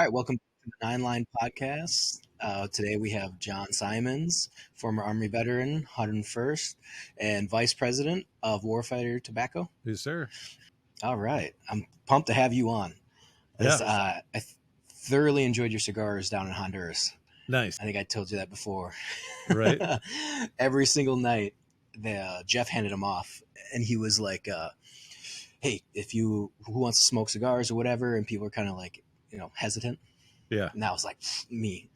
right, welcome to the Nine Line Podcast. Today we have Jon Simons, former Army veteran, 101st, and Vice President of Warfighter Tobacco. Yes, sir. All right, I'm pumped to have you on. Yeah. I thoroughly enjoyed your cigars down in Honduras. Nice. I think I told you that before. Right. Every single night, Jeff handed them off, and he was like, "Hey, who wants to smoke cigars or whatever?" And people are kind of like, hesitant. Yeah. And I was like, me.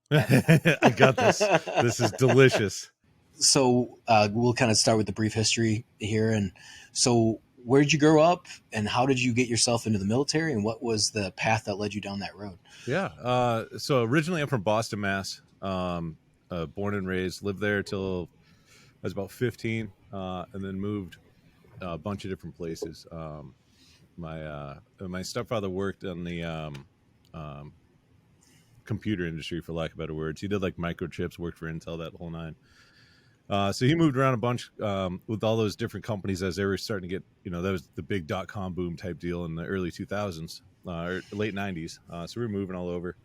I got this. This is delicious. So we'll kind of start with the brief history here. And so where did you grow up and how did you get yourself into the military and what was the path that led you down that road? Yeah. So originally I'm from Boston, Mass. Born and raised, lived there till I was about 15, and then moved a bunch of different places. My stepfather worked on the computer industry, for lack of better words. He did like microchips, worked for Intel, that whole nine. So he moved around a bunch with all those different companies as they were starting to get, that was the big .com boom type deal in the early 2000s, or late 90s. So we were moving all over.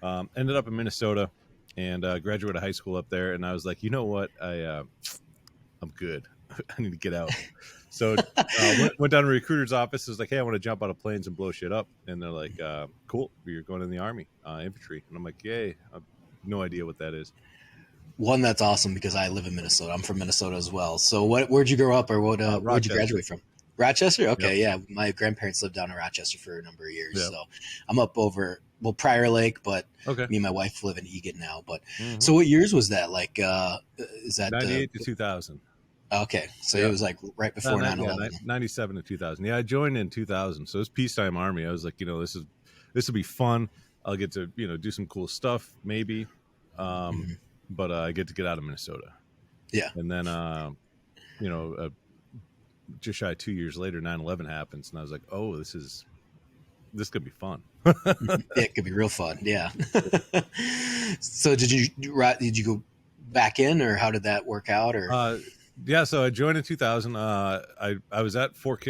Ended up in Minnesota and graduated high school up there. And I was like, you know what? I'm good. I need to get out. So went down to a recruiter's office. I was like, hey, I want to jump out of planes and blow shit up. And they're like, cool, you're going in the Army, infantry. And I'm like, yay. I have no idea what that is. One, that's awesome because I live in Minnesota. I'm from Minnesota as well. So where'd you grow up or where'd you graduate from? Rochester? Okay, yep. Yeah. My grandparents lived down in Rochester for a number of years. Yep. So I'm up over, Prior Lake, but me and my wife live in Egan now. But So what years was that? Like, is that 98 to 2000? Okay, so it was like right before 9/11. 97 to 2000. Yeah, I joined in 2000. So it was peacetime Army. I was like, this will be fun. I'll get to do some cool stuff maybe, but I get to get out of Minnesota. Yeah, and then just shy of 2 years later, 9/11 happens, and I was like, oh, this could be fun. It could be real fun. Yeah. So did you go back in, or how did that work out? Or yeah, so I joined in 2000. I was at Fort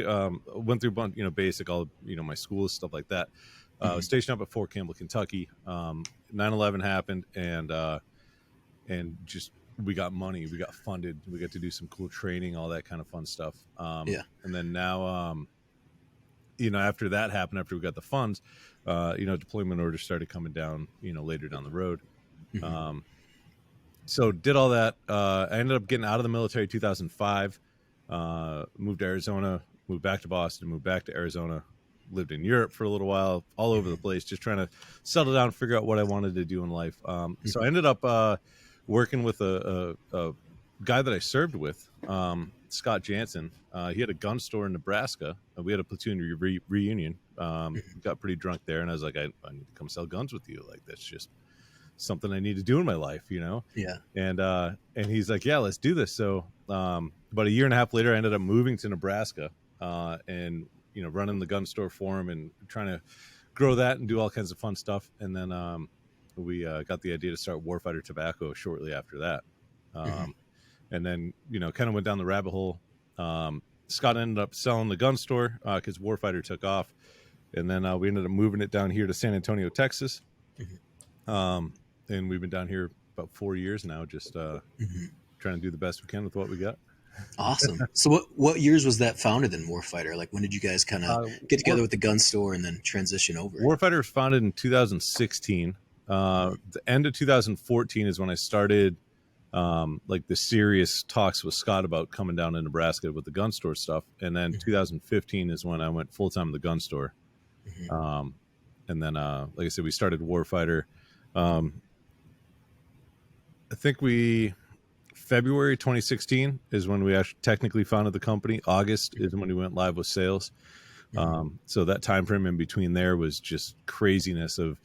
went through basic, all my schools, stuff like that. I was stationed up at Fort Campbell, Kentucky. 9/11 happened, and just we got money, we got funded, we got to do some cool training, all that kind of fun stuff. And then now, after that happened, after we got the funds, deployment orders started coming down, later down the road. So did all that. I ended up getting out of the military 2005, moved to Arizona, moved back to Boston, moved back to Arizona, lived in Europe for a little while, all over the place, just trying to settle down, figure out what I wanted to do in life. So I ended up working with a guy that I served with, Scott Jansen. He had a gun store in Nebraska. We had a platoon reunion. Got pretty drunk there, and I was like, I need to come sell guns with you. Like, that's just something I need to do in my life, Yeah. And he's like, yeah, let's do this. So about a year and a half later, I ended up moving to Nebraska, and running the gun store for him and trying to grow that and do all kinds of fun stuff. And then we got the idea to start Warfighter Tobacco shortly after that. And then kind of went down the rabbit hole. Scott ended up selling the gun store because Warfighter took off, and then we ended up moving it down here to San Antonio, Texas. And we've been down here about 4 years now, just trying to do the best we can with what we got. Awesome. So what years was that founded in Warfighter? Like, when did you guys kind of get together with the gun store and then transition over? Warfighter was founded in 2016. The end of 2014 is when I started like the serious talks with Scott about coming down to Nebraska with the gun store stuff. And then 2015 is when I went full time to the gun store. And then, like I said, we started Warfighter. I think February 2016 is when we actually technically founded the company. August is when we went live with sales. So that time frame in between there was just craziness of,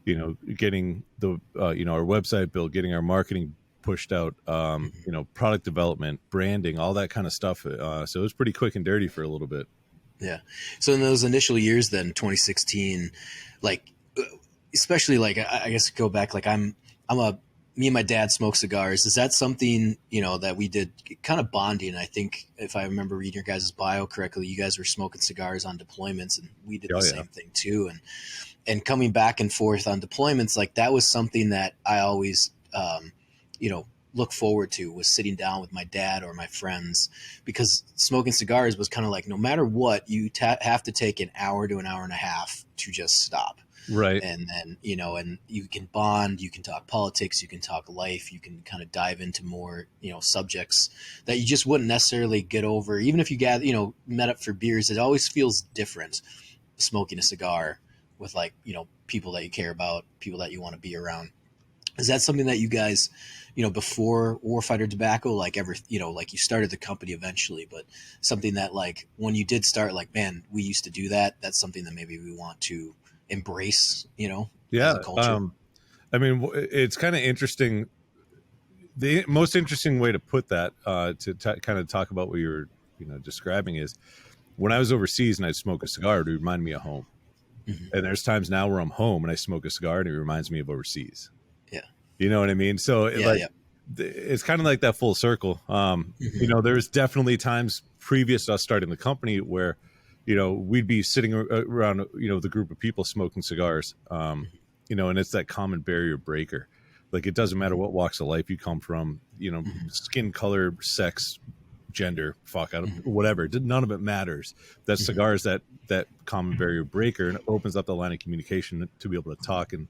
getting the, our website built, getting our marketing pushed out, product development, branding, all that kind of stuff. So it was pretty quick and dirty for a little bit. Yeah. So in those initial years, then 2016, like, especially like, I guess go back, like me and my dad smoke cigars. Is that something, that we did kind of bonding? I think if I remember reading your guys' bio correctly, you guys were smoking cigars on deployments and we did the same thing too. and coming back and forth on deployments, like that was something that I always, look forward to, was sitting down with my dad or my friends, because smoking cigars was kind of like, no matter what, you have to take an hour to an hour and a half to just stop. Right. And then, and you can bond, you can talk politics, you can talk life, you can kind of dive into more, subjects that you just wouldn't necessarily get over. Even if you met up for beers, it always feels different smoking a cigar with people that you care about, people that you want to be around. Is that something that you guys, before Warfighter Tobacco, like you started the company eventually, but something that like when you did start, like, man, we used to do that. That's something that maybe we want to embrace, Yeah. as a culture. I mean, it's kind of interesting. The most interesting way to put that, kind of talk about what you were, describing, is when I was overseas and I'd smoke a cigar, it would remind me of home. Mm-hmm. And there's times now where I'm home and I smoke a cigar and it reminds me of overseas. Yeah. You know what I mean? So it's kind of like that full circle. Mm-hmm. There's definitely times previous to us starting the company where, we'd be sitting around, the group of people smoking cigars, and it's that common barrier breaker. Like, it doesn't matter what walks of life you come from, Mm-hmm. skin color, sex, gender, whatever. None of it matters. That cigar is that common barrier breaker, and it opens up the line of communication to be able to talk and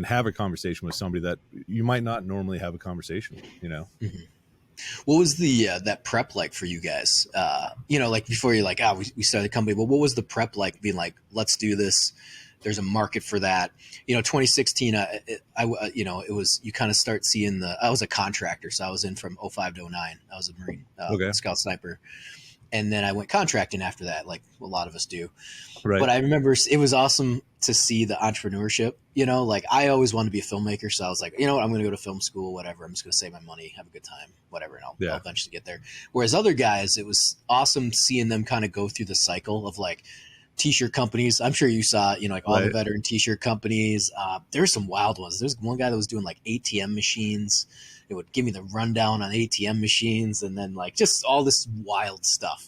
have a conversation with somebody that you might not normally have a conversation with, Mm-hmm. What was the that prep like for you guys? Like before you're like, we started the company, but what was the prep like, being like, let's do this? There's a market for that. 2016, it was, you kind of start seeing I was a contractor. So I was in from 05 to 09. I was a Marine, scout sniper. And then I went contracting after that, like a lot of us do. Right. But I remember it was awesome to see the entrepreneurship, like I always wanted to be a filmmaker. So I was like, I'm going to go to film school, whatever. I'm just going to save my money, have a good time, whatever. And I'll eventually get there. Whereas other guys, it was awesome seeing them kind of go through the cycle of like t-shirt companies. I'm sure you saw, like all the veteran t-shirt companies. There's some wild ones. There's one guy that was doing like ATM machines. It would give me the rundown on ATM machines, and then like just all this wild stuff,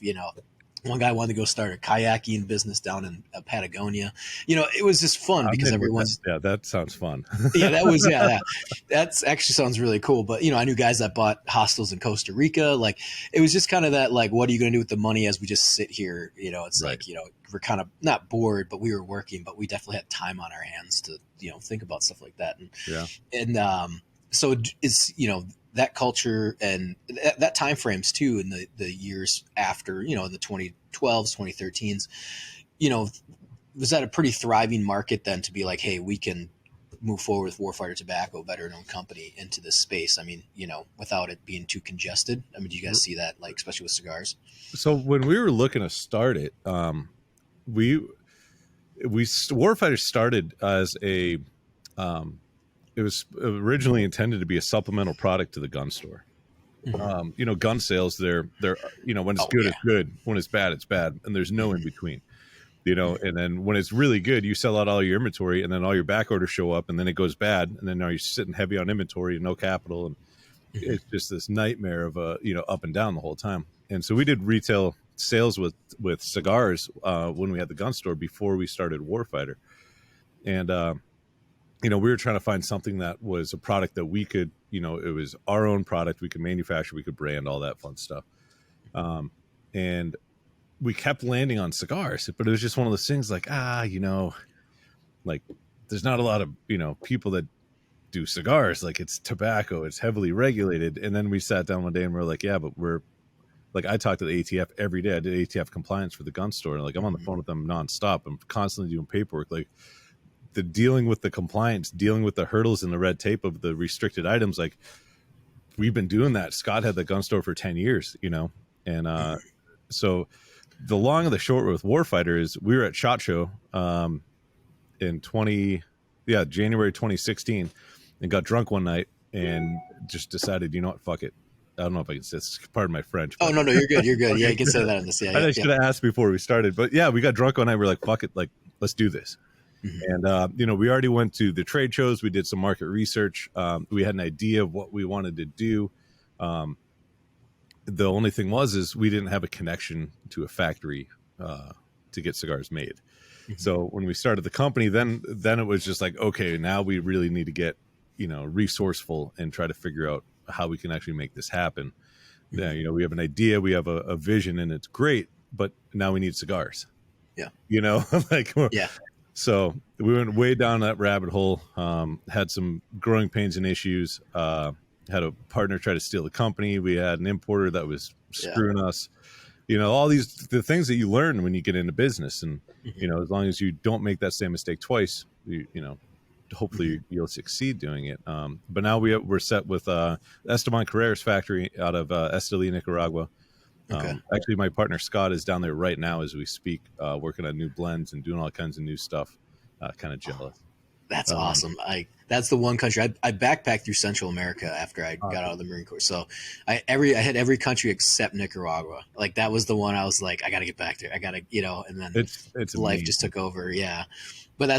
One guy wanted to go start a kayaking business down in Patagonia. It was just fun because everyone's. Yeah, that sounds fun. That actually sounds really cool. But I knew guys that bought hostels in Costa Rica. Like, it was just kind of that, like, what are you going to do with the money as we just sit here? It's like, we're kind of not bored, but we were working, but we definitely had time on our hands to think about stuff like that. So it's that culture and that time frames too, in the years after, in the 2012s, 2013s, was that a pretty thriving market then to be like, hey, we can move forward with Warfighter Tobacco, veteran-owned company, into this space? I mean, without it being too congested. I mean, do you guys see that, like, especially with cigars? So when we were looking to start it, Warfighter started as a, it was originally intended to be a supplemental product to the gun store. Mm-hmm. Gun sales, they're when it's good, it's good. When it's bad, it's bad. And there's no in between, and then when it's really good, you sell out all your inventory, and then all your back orders show up, and then it goes bad. And then now you're sitting heavy on inventory and no capital. And it's just this nightmare of up and down the whole time. And so we did retail sales with cigars when we had the gun store before we started Warfighter. And, we were trying to find something that was a product that we could, it was our own product. We could manufacture, we could brand, all that fun stuff. And we kept landing on cigars, but it was just one of those things like, like there's not a lot of, people that do cigars. Like, it's tobacco, it's heavily regulated. And then we sat down one day and we're like, yeah, but we're like, I talked to the ATF every day. I did ATF compliance for the gun store. And like, I'm on the phone with them nonstop. I'm constantly doing paperwork. Like, the dealing with the compliance, dealing with the hurdles and the red tape of the restricted items. Like, we've been doing that. Scott had the gun store for 10 years, and so the long and the short with Warfighter is we were at SHOT Show in January 2016, and got drunk one night and just decided, fuck it. I don't know if I can say this. Pardon my French. Oh, no, you're good. You're good. Yeah, you can say that on this. I should have asked before we started, but we got drunk one night. We're like, fuck it. Like, let's do this. Mm-hmm. And, we already went to the trade shows. We did some market research. We had an idea of what we wanted to do. The only thing is we didn't have a connection to a factory to get cigars made. So when we started the company, then it was just like, okay, now we really need to get, resourceful and try to figure out how we can actually make this happen. Yeah, we have an idea, we have a vision, and it's great, but now we need cigars. Yeah. Like, yeah. So we went way down that rabbit hole. Had some growing pains and issues. Had a partner try to steal the company. We had an importer that was screwing us. All the things that you learn when you get into business, and as long as you don't make that same mistake twice, hopefully you'll succeed doing it. But now we're set with Esteban Carrera's factory out of Esteli, Nicaragua. Okay. Actually, my partner Scott is down there right now as we speak, working on new blends and doing all kinds of new stuff. Kind of jealous. That's awesome. That's the one country I backpacked through Central America after I got out of the Marine Corps. So I had every country except Nicaragua. Like that was the one I was like, I got to get back there. I got to, and then it's life amazing. Just took over. Yeah. But I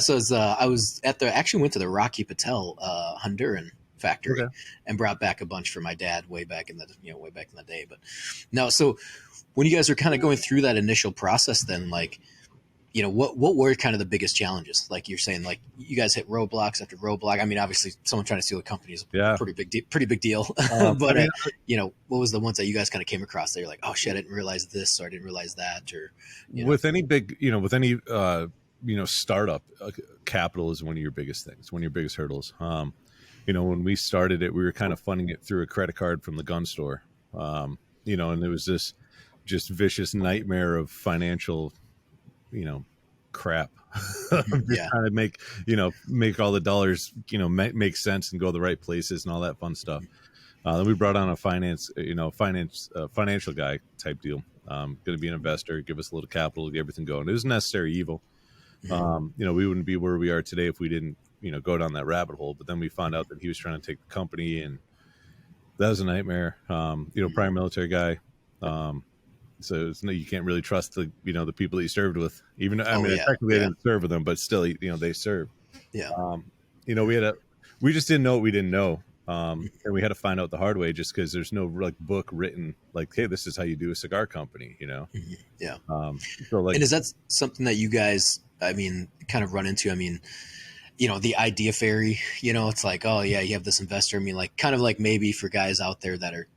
actually went to the Rocky Patel Honduran factory and brought back a bunch for my dad way back in the day. But no, so when you guys are kind of going through that initial process, then like, what were kind of the biggest challenges? Like you're saying, like you guys hit roadblocks after roadblock. I mean, obviously someone trying to steal a company is a pretty big deal. But what was the ones that you guys kind of came across that you're like, oh shit, I didn't realize this, or I didn't realize that, or with any big, with any startup, capital is one of your biggest things, one of your biggest hurdles. When we started it, we were kind of funding it through a credit card from the gun store. And there was this just vicious nightmare of financial, crap. Trying to make all the dollars, make sense and go the right places and all that fun stuff. Then we brought on a financial guy type deal. Going to be an investor, give us a little capital, get everything going. It was necessary evil. We wouldn't be where we are today if we didn't, go down that rabbit hole. But then we found out that he was trying to take the company, and that was a nightmare. Prior military guy. So you can't really trust the people that you served with, even technically they didn't serve with them, but still, they served. Yeah. We just didn't know what we didn't know. And we had to find out the hard way, just because there's no like book written like, hey, this is how you do a cigar company, Yeah. So like, and is that something that you guys, kind of run into? The idea fairy, it's like, oh yeah, you have this investor. Like kind of like maybe for guys out there that are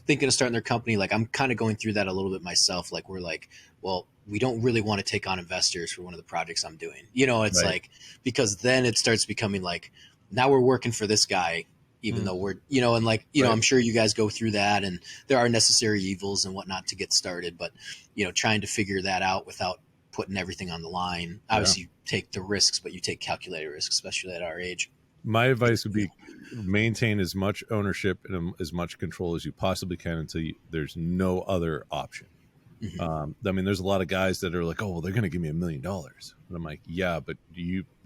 thinking of starting their company, like I'm kind of going through that a little bit myself. Like we're like, well, we don't really want to take on investors for one of the projects I'm doing. It's like, because then it starts becoming like, now we're working for this guy, even though we're, and like, I'm sure you guys go through that, and there are necessary evils and whatnot to get started, but, trying to figure that out without putting everything on the line. Obviously you take the risks, but you take calculated risks, especially at our age. My advice would be maintain as much ownership and as much control as you possibly can until there's no other option. There's a lot of guys that are like, oh, well, they're going to give me $1 million. And I'm like, yeah, but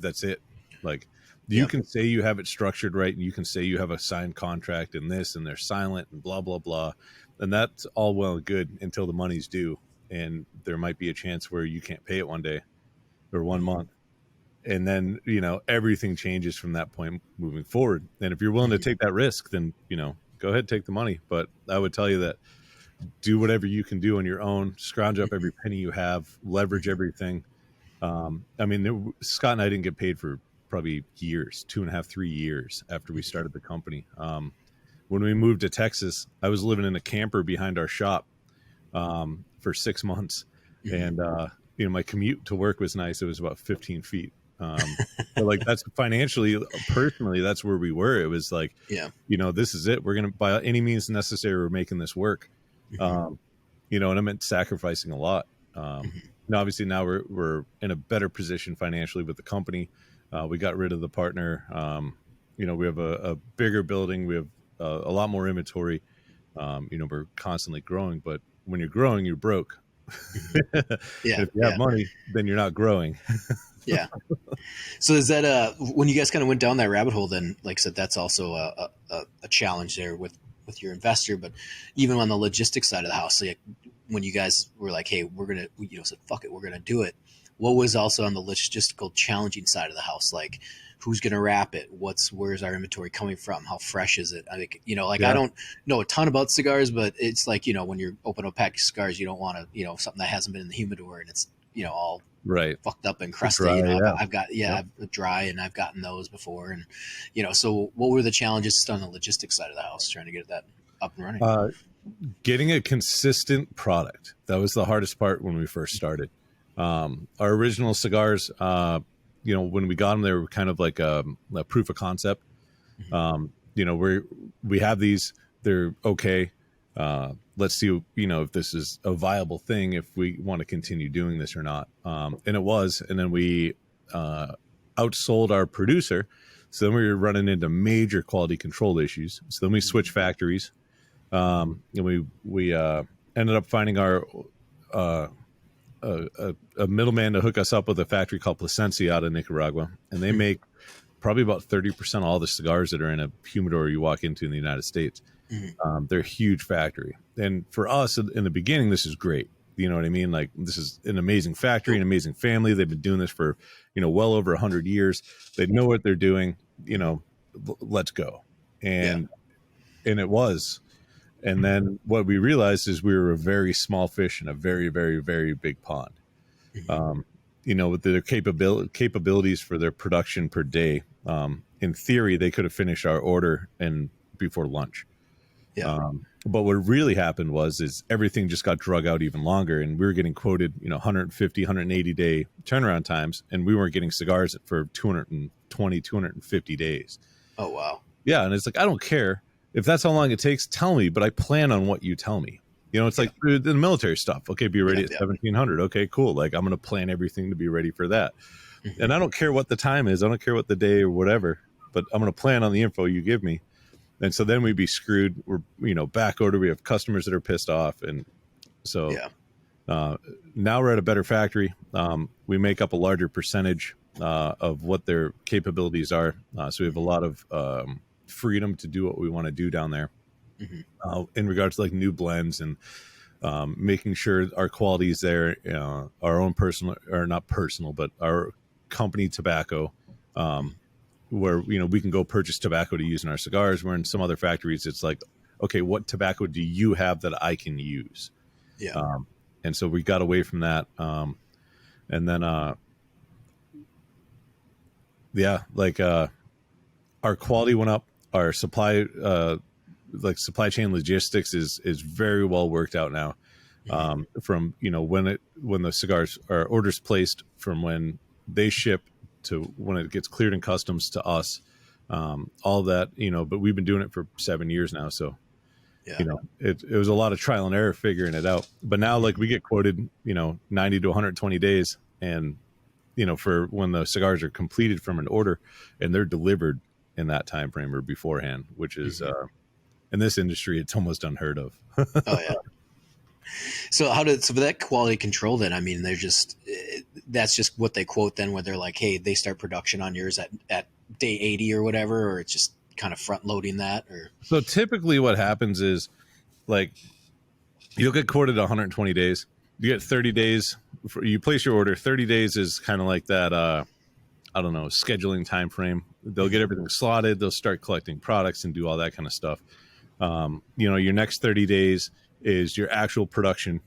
that's it. Like you can say you have it structured right, and you can say you have a signed contract and this, and they're silent and blah, blah, blah. And that's all well and good until the money's due. And there might be a chance where you can't pay it one day or 1 month. And then, everything changes from that point moving forward. And if you're willing to take that risk, then, go ahead, take the money. But I would tell you that do whatever you can do on your own, scrounge up every penny you have, leverage everything. Scott and I didn't get paid for probably years, 2.5, 3 years after we started the company. When we moved to Texas, I was living in a camper behind our shop for 6 months. And, my commute to work was nice. It was about 15 feet. But like that's financially, personally, that's where we were. It was like, this is it. We're going to, by any means necessary, we're making this work. And I meant sacrificing a lot. And obviously now we're in a better position financially with the company. We got rid of the partner. We have a bigger building. We have a lot more inventory. We're constantly growing, but when you're growing, you're broke. If you have money, then you're not growing. Yeah. So is that when you guys kind of went down that rabbit hole, then like I said, that's also a challenge there with your investor, but even on the logistics side of the house, like when you guys were like, hey, we're going to, said, fuck it, we're going to do it. What was also on the logistical challenging side of the house? Like who's going to wrap it? Where's our inventory coming from? How fresh is it? I think, I don't know a ton about cigars, but it's like, when you're open a pack of cigars, you don't want to, something that hasn't been in the humidor and it's, all right, fucked up and crusty. dry, You know, yeah. I've got dry, and I've gotten those before. And so what were the challenges just on the logistics side of the house trying to get that up and running? Getting a consistent product, that was the hardest part when we first started. Our original cigars, when we got them, they were kind of like a proof of concept. We have these, they're okay. Let's see, if this is a viable thing, if we want to continue doing this or not. And it was, and then we outsold our producer. So then we were running into major quality control issues. So then we switched factories. And we ended up finding our a middleman to hook us up with a factory called Plasencia out of Nicaragua, and they make probably about 30% of all the cigars that are in a humidor you walk into in the United States. They're a huge factory, and for us in the beginning, this is great. You know what I mean? Like, this is an amazing factory, an amazing family. They've been doing this for well over 100 years. They know what they're doing. Let's go, and it was. And then what we realized is we were a very small fish in a very, very, very big pond. With their capabilities for their production per day, in theory, they could have finished our order before lunch. But what really happened is everything just got drug out even longer, and we were getting quoted, 150, 180 day turnaround times, and we weren't getting cigars for 220, 250 days. Oh, wow. Yeah. And it's like, I don't care. If that's how long it takes, tell me, but I plan on what you tell me. It's like the military stuff. Okay, be ready at 1700. Okay, cool. Like, I'm going to plan everything to be ready for that. And I don't care what the time is. I don't care what the day or whatever, but I'm going to plan on the info you give me. And so then we'd be screwed. We're, back order. We have customers that are pissed off. And so now we're at a better factory. We make up a larger percentage of what their capabilities are. So we have a lot of freedom to do what we want to do down there in regards to like new blends and making sure our quality is there, our own personal, or not personal, but our company tobacco, where we can go purchase tobacco to use in our cigars, where in some other factories it's like, okay, what tobacco do you have that I can use? And so we got away from that, and then our quality went up. Our supply chain logistics is very well worked out now. From when the cigars are orders placed, from when they ship to when it gets cleared in customs to us, all that, but we've been doing it for 7 years now. So, it was a lot of trial and error figuring it out. But now, like, we get quoted, 90 to 120 days, and for when the cigars are completed from an order and they're delivered in that time frame or beforehand, which is in this industry, it's almost unheard of. Oh yeah. So for that quality control, then, I mean, that's just what they quote then, where they're like, hey, they start production on yours at day 80 or whatever, or it's just kind of front loading that? Or so typically what happens is, like, you'll get quoted 120 days. You get 30 days. You place your order. 30 days is kind of like that, I don't know, scheduling time frame. They'll get everything slotted. They'll start collecting products and do all that kind of stuff. Your next 30 days is your actual production,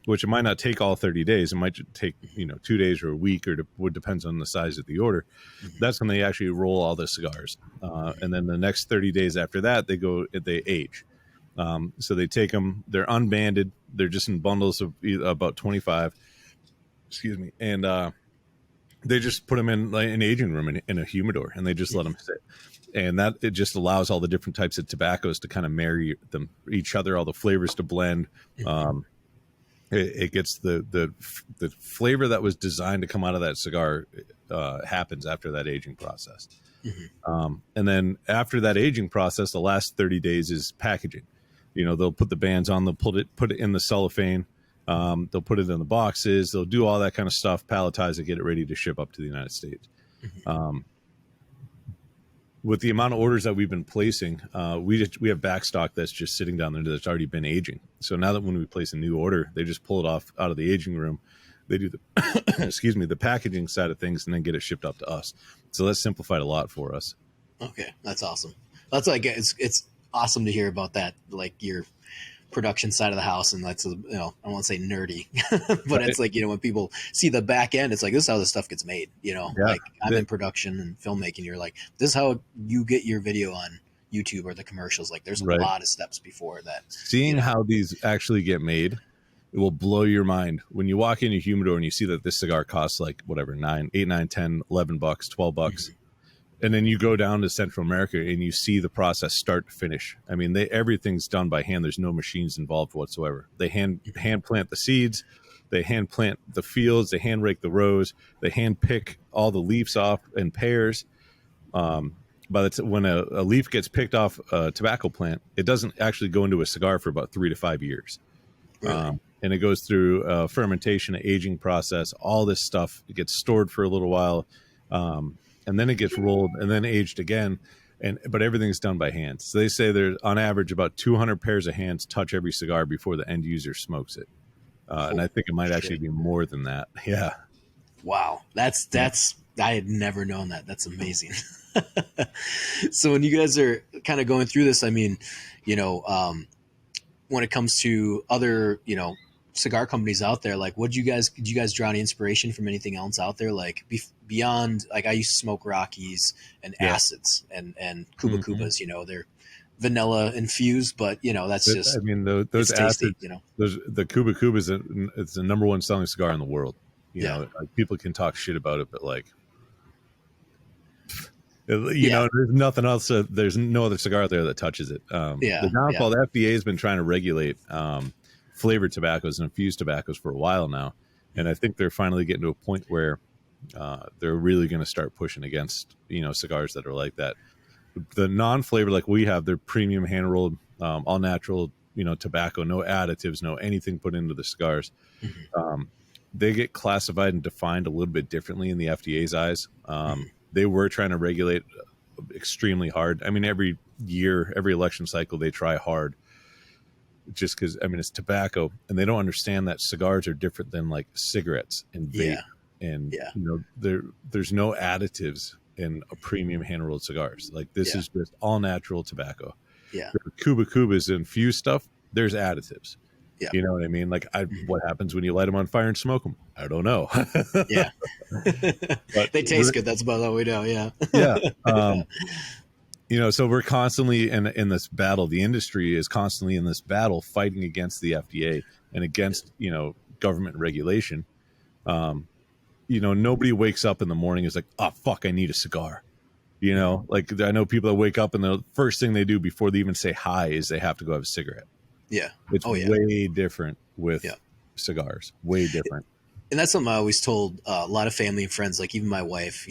which it might not take all 30 days. It might take, 2 days or a week, or what depends on the size of the order. That's when they actually roll all the cigars. And then the next 30 days after that, they age. So they take them, they're unbanded. They're just in bundles of about 25, and they just put them in like an aging room in a humidor, and they just let them sit. And that, it just allows all the different types of tobaccos to kind of marry each other, all the flavors to blend. It gets the flavor that was designed to come out of that cigar happens after that aging process. And then after that aging process, the last 30 days is packaging. They'll put the bands on, they'll put it in the cellophane. They'll put it in the boxes. They'll do all that kind of stuff, palletize it, get it ready to ship up to the United States. With the amount of orders that we've been placing, we have back stock that's just sitting down there that's already been aging. So now that when we place a new order, they just pull it out of the aging room. They do the the packaging side of things, and then get it shipped up to us. So that's simplified a lot for us. Okay, that's awesome. That's like it's awesome to hear about that. Like, your production side of the house, and that's, I don't want to say nerdy, but it's like, when people see the back end, it's like, this is how this stuff gets made. Like I'm in production and filmmaking. You're like, this is how you get your video on YouTube or the commercials. Like there's a lot of steps before that. Seeing how these actually get made, it will blow your mind when you walk into a humidor and you see that this cigar costs like whatever, $8, $9, $10, $11, $12. Mm-hmm. And then you go down to Central America and you see the process start to finish. I mean, everything's done by hand. There's no machines involved whatsoever. They hand plant the seeds, they hand plant the fields, they hand rake the rows, they hand pick all the leaves off in pairs. When a leaf gets picked off a tobacco plant, it doesn't actually go into a cigar for about 3 to 5 years. Really? And it goes through a fermentation, aging process, all this stuff. It gets stored for a little while. And then it gets rolled and then aged again. But everything's done by hand. So they say there's on average about 200 pairs of hands touch every cigar before the end user smokes it. And I think it might actually be more than that. Yeah. Wow. That's I had never known that. That's amazing. So when you guys are kind of going through this, I mean, when it comes to other, cigar companies out there, like did you guys draw any inspiration from anything else out there? Like beyond, like I used to smoke Rockies and acids and Cuba Cubas, they're vanilla infused, but that's just, I mean, those acids, tasty, the Cuba Cubas, it's the number one selling cigar in the world. Like people can talk shit about it, but like, there's nothing else. There's no other cigar out there that touches it. The downfall, the FDA has been trying to regulate, flavored tobaccos and infused tobaccos for a while now, and I think they're finally getting to a point where they're really going to start pushing against cigars that are like that. The non-flavored, like we have, they're premium hand rolled, all natural, tobacco, no additives, no anything put into the cigars. Mm-hmm. They get classified and defined a little bit differently in the FDA's eyes. They were trying to regulate extremely hard. I mean, every year, every election cycle, they try hard. Just because, I mean, it's tobacco, and they don't understand that cigars are different than like cigarettes and vape, and there's no additives in a premium hand rolled cigars. Like this is just all natural tobacco. Yeah, Cuba Cubas infused stuff. There's additives. Yeah, you know what I mean. Like, what happens when you light them on fire and smoke them? I don't know. But they taste good. That's about all we know. So we're constantly in this battle. The industry is constantly in this battle fighting against the FDA and against, government regulation. Nobody wakes up in the morning and is like, oh, fuck, I need a cigar. Like I know people that wake up and the first thing they do before they even say hi is they have to go have a cigarette. Yeah. It's way different with cigars, way different. And that's something I always told a lot of family and friends, like even my wife,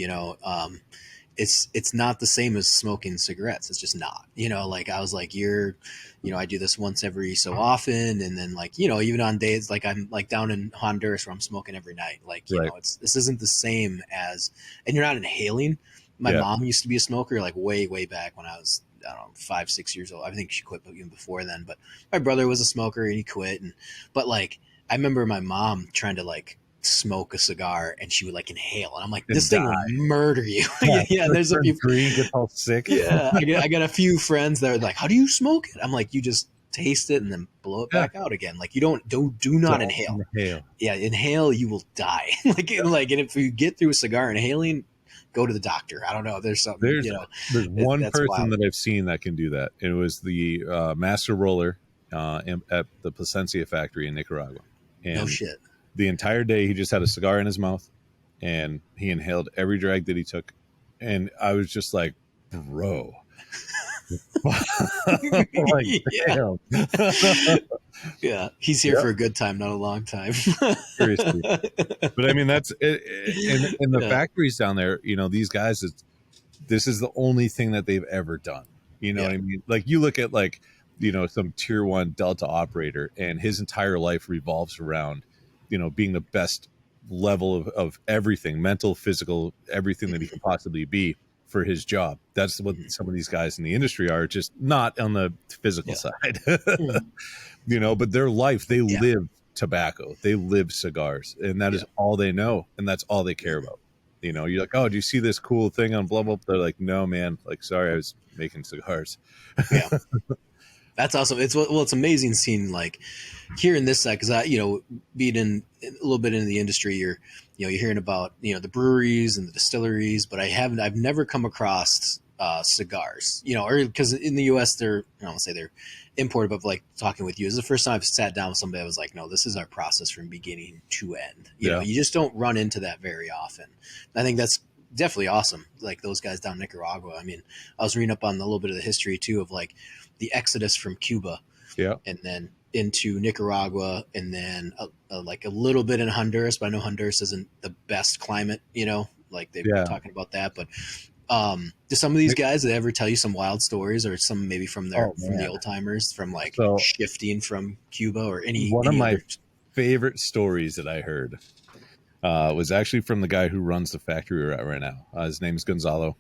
it's not the same as smoking cigarettes. It's just not, like I was like, I do this once every so often. And then like, even on days, like I'm like down in Honduras where I'm smoking every night. Like, this isn't the same as, and you're not inhaling. My mom used to be a smoker, like way, way back when I was, I don't know, 5, 6 years old. I think she quit even before then, but my brother was a smoker and he quit. But like, I remember my mom trying to like smoke a cigar and she would like inhale, and I'm like, this thing would murder you. There's a few green, get all sick. I got a few friends that are like, how do you smoke it? I'm like, you just taste it and then blow it back out again. Like do not inhale. Inhale, you will die. And if you get through a cigar inhaling, go to the doctor. I don't know. There's something. There's one person wild. That I've seen that can do that. It was the master roller at the Plasencia factory in Nicaragua. And no shit. The entire day, he just had a cigar in his mouth, and he inhaled every drag that he took. And I was just like, bro. He's here for a good time, not a long time. Seriously. But I mean, that's it. In the factories down there, these guys, this is the only thing that they've ever done. You know what I mean? Like you look at like, some tier 1 Delta operator, and his entire life revolves around, being the best level of everything, mental, physical, everything that he can possibly be for his job. That's what some of these guys in the industry are, just not on the physical side. But their life, they live tobacco, they live cigars, and that is all they know, and that's all they care about. You're like, oh, do you see this cool thing on blah blah? They're like, no, man. Like, sorry, I was making cigars. That's awesome. It's amazing seeing like hearing this side because I, being in a little bit in the industry, you're hearing about the breweries and the distilleries, but I've never come across cigars, or because in the U.S. they're I don't want to say they're imported, but like talking with you is the first time I've sat down with somebody. I was like, no, this is our process from beginning to end. You just don't run into that very often. I think that's definitely awesome. Like those guys down in Nicaragua. I mean, I was reading up on a little bit of the history too of like the exodus from Cuba, and then into Nicaragua, and then like a little bit in Honduras. But I know Honduras isn't the best climate, like they've been talking about that. But do some of these guys they ever tell you some wild stories, or some maybe from the old timers, from like shifting from Cuba or one of my favorite stories that I heard was actually from the guy who runs the factory we're at right now. His name's Gonzalo.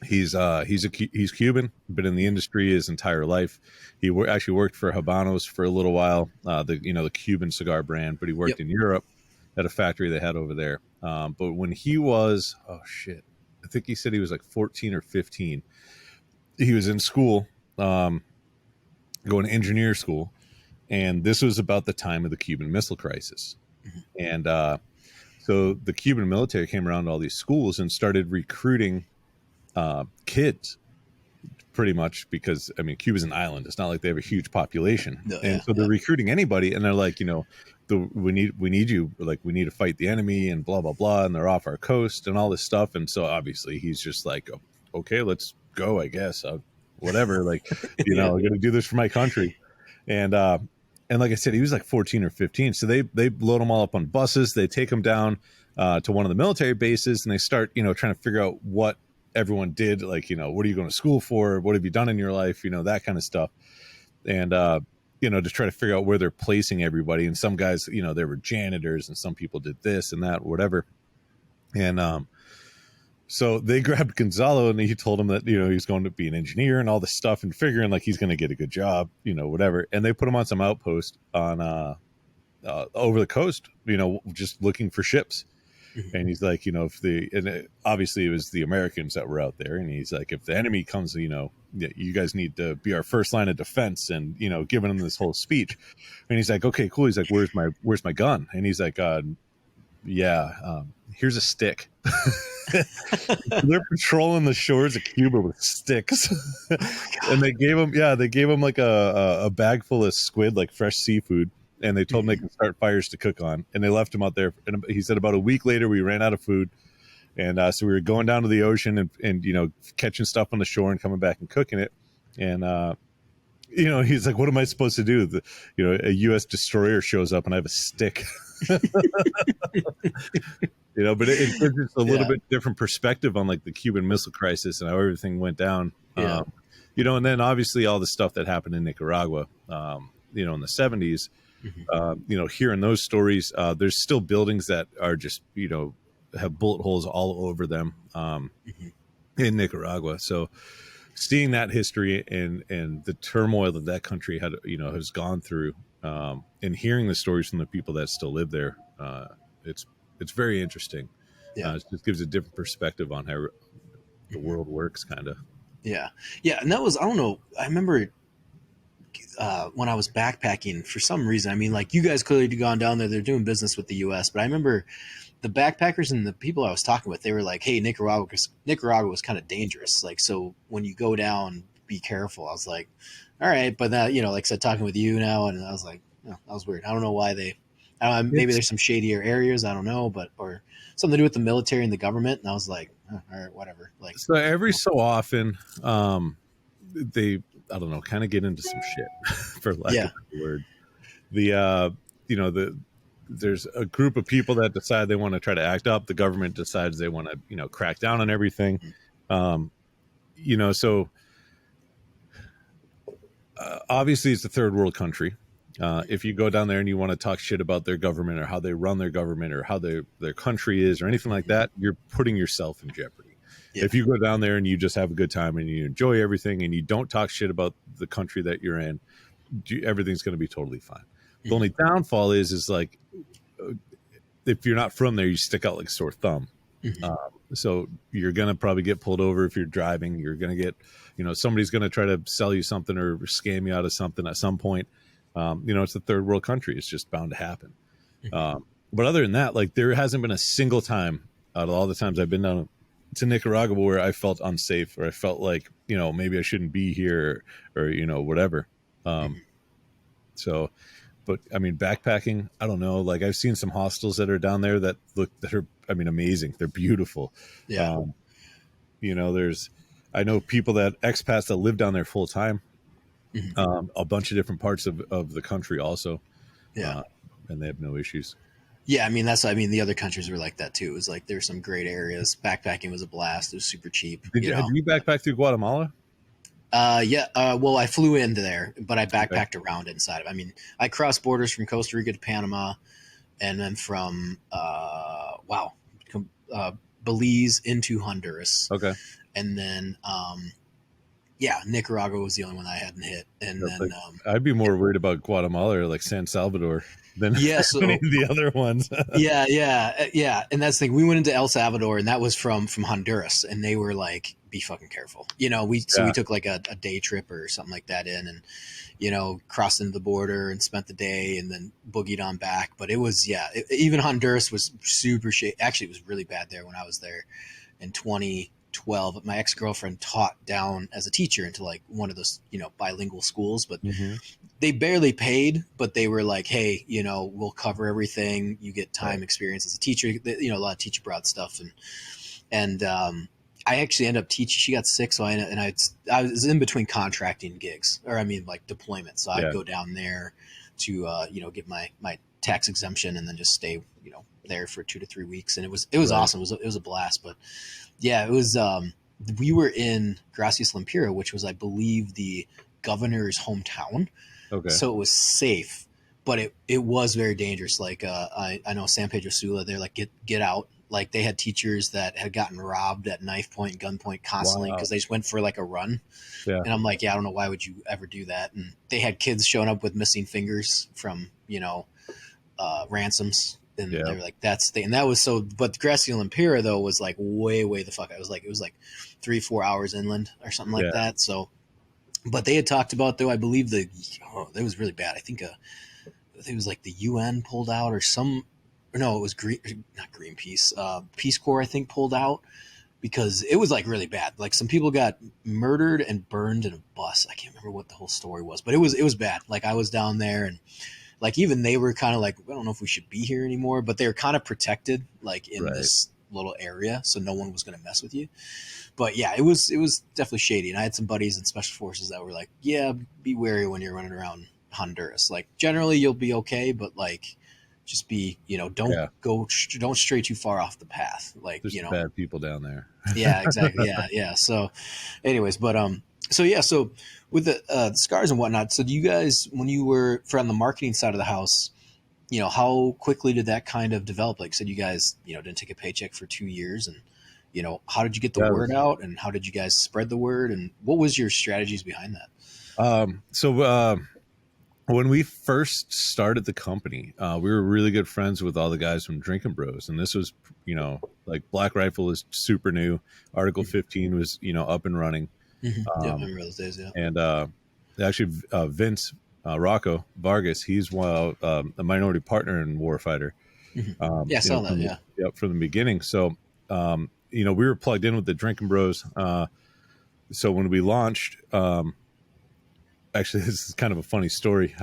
He's Cuban, been in the industry his entire life. He actually worked for Habanos for a little while, the Cuban cigar brand, but he worked in Europe at a factory they had over there. But when he was, I think he said he was like 14 or 15. He was in school, going to engineer school, and this was about the time of the Cuban Missile Crisis. And so the Cuban military came around to all these schools and started recruiting kids, pretty much, because I mean Cuba's an island. It's not like they have a huge population, so they're recruiting anybody, and they're like, we need you, like we need to fight the enemy and blah blah blah, and they're off our coast and all this stuff. And so obviously he's just like, okay, let's go, I guess, whatever, like I'm gonna do this for my country. And like I said, he was like 14 or 15, so they load them all up on buses, they take them down to one of the military bases, and they start trying to figure out what everyone did, like what are you going to school for, what have you done in your life, that kind of stuff. And to try to figure out where they're placing everybody. And some guys, there were janitors, and some people did this and that, whatever. And so they grabbed Gonzalo, and he told him that he's going to be an engineer and all this stuff, and figuring like he's going to get a good job, whatever. And they put him on some outpost on over the coast, just looking for ships. And he's like, obviously it was the Americans that were out there. And he's like, if the enemy comes, you guys need to be our first line of defense, and, giving him this whole speech. And he's like, okay, cool. He's like, where's my gun? And he's like, here's a stick. They're patrolling the shores of Cuba with sticks. And they gave him like a bag full of squid, like fresh seafood. And they told him they could start fires to cook on, and they left him out there. And he said about a week later, we ran out of food. And so we were going down to the ocean and catching stuff on the shore and coming back and cooking it. And, he's like, what am I supposed to do? A U.S. destroyer shows up and I have a stick. But it's a little bit different perspective on like the Cuban Missile Crisis and how everything went down. And then obviously all the stuff that happened in Nicaragua, in the 70s. Hearing those stories, there's still buildings that are just, have bullet holes all over them in Nicaragua. So seeing that history and the turmoil that country had, has gone through, and hearing the stories from the people that still live there, it's very interesting. It just gives a different perspective on how the world works, kind of. Yeah. And that was, I don't know, I remember when I was backpacking, for some reason, I mean, like you guys clearly had gone down there, they're doing business with the U.S., but I remember the backpackers and the people I was talking with, they were like, hey, Nicaragua was kind of dangerous. Like, so when you go down, be careful. I was like, all right. But that, like I said, talking with you now, and I was like, that was weird. I don't know why maybe there's some shadier areas, I don't know, or something to do with the military and the government. And I was like, all right, whatever. Like, so every so often, they, I don't know, kind of get into some shit, for lack of a word. There's a group of people that decide they want to try to act up. The government decides they want to, crack down on everything. So obviously it's a third world country. If you go down there and you want to talk shit about their government or how they run their government or how their country is or anything like that, you're putting yourself in jeopardy. If you go down there and you just have a good time and you enjoy everything and you don't talk shit about the country that you're in, everything's going to be totally fine. The only downfall is like, if you're not from there, you stick out like a sore thumb. So you're going to probably get pulled over if you're driving. You're going to get, somebody's going to try to sell you something or scam you out of something at some point. It's a third world country. It's just bound to happen. But other than that, like there hasn't been a single time out of all the times I've been down to Nicaragua where I felt unsafe or I felt like, maybe I shouldn't be here or whatever. So, but I mean, backpacking, I don't know. Like I've seen some hostels that are down there that are, amazing. They're beautiful. Yeah. I know people expats that live down there full time, a bunch of different parts of the country also. Yeah. And they have no issues. Yeah. The other countries were like that too. It was like, there's some great areas. Backpacking was a blast. It was super cheap. Did you backpack through Guatemala? Yeah. Well, I flew into there, but I backpacked around inside of it. I crossed borders from Costa Rica to Panama, and then from Belize into Honduras. Okay. And then Nicaragua was the only one I hadn't hit. And then I'd be more worried about Guatemala or like San Salvador than any of the other ones. Yeah. And that's the thing. We went into El Salvador, and that was from Honduras, and they were like, be fucking careful. We took like a day trip or something like that in, and crossed into the border and spent the day and then boogied on back. But it was even Honduras was super shady. Actually, it was really bad there when I was there in 2012. My ex-girlfriend taught down as a teacher into like one of those bilingual schools, but they barely paid, but they were like, hey, we'll cover everything. You get time experience as a teacher. A lot of teacher brought stuff, and I actually ended up teaching. She got sick, so I was in between contracting gigs, or like deployment. So I'd go down there to get my tax exemption, and then just stay there for 2 to 3 weeks. And it was awesome. It was a blast. But yeah, it was. We were in Gracias Lempira, which was, I believe, the governor's hometown. Okay. So it was safe, but it was very dangerous. Like I know San Pedro Sula, they're like, get out. Like they had teachers that had gotten robbed at knife point, gunpoint constantly because they just went for like a run. Yeah. And I'm like, I don't know, why would you ever do that? And they had kids showing up with missing fingers from, ransoms. And they were like, and that was so, but Gracia Lempira though was like way the fuck. It was like 3-4 hours inland or something like that. So, but they had talked about though, I believe it was really bad. I think it was like the UN pulled out or no, it was not Greenpeace. Peace Corps, I think, pulled out because it was like really bad. Like some people got murdered and burned in a bus. I can't remember what the whole story was, but it was bad. Like I was down there, and like even they were kind of like, I don't know if we should be here anymore, but they were kind of protected, like in this little area, so no one was going to mess with you. But yeah, it was definitely shady. And I had some buddies in special forces that were like, yeah, be wary when you're running around Honduras. Like generally you'll be okay, but like, just be, don't stray too far off the path. Like, there's bad people down there. Yeah, exactly. Yeah. So anyways, but, so with the cigars and whatnot, so do you guys, when you were from the marketing side of the house, how quickly did that kind of develop? Like, said you guys, didn't take a paycheck for 2 years, and, how did you get the word out, and how did you guys spread the word, and what was your strategies behind that? When we first started the company, we were really good friends with all the guys from Drinking Bros. And this was, like Black Rifle was super new. Article 15 was, up and running. I remember those days, yeah. And actually, Vince Rocco Vargas, he's a minority partner in Warfighter. I saw that, yeah. Yep, from the beginning. So, we were plugged in with the Drinking Bros. So when we launched... actually, this is kind of a funny story.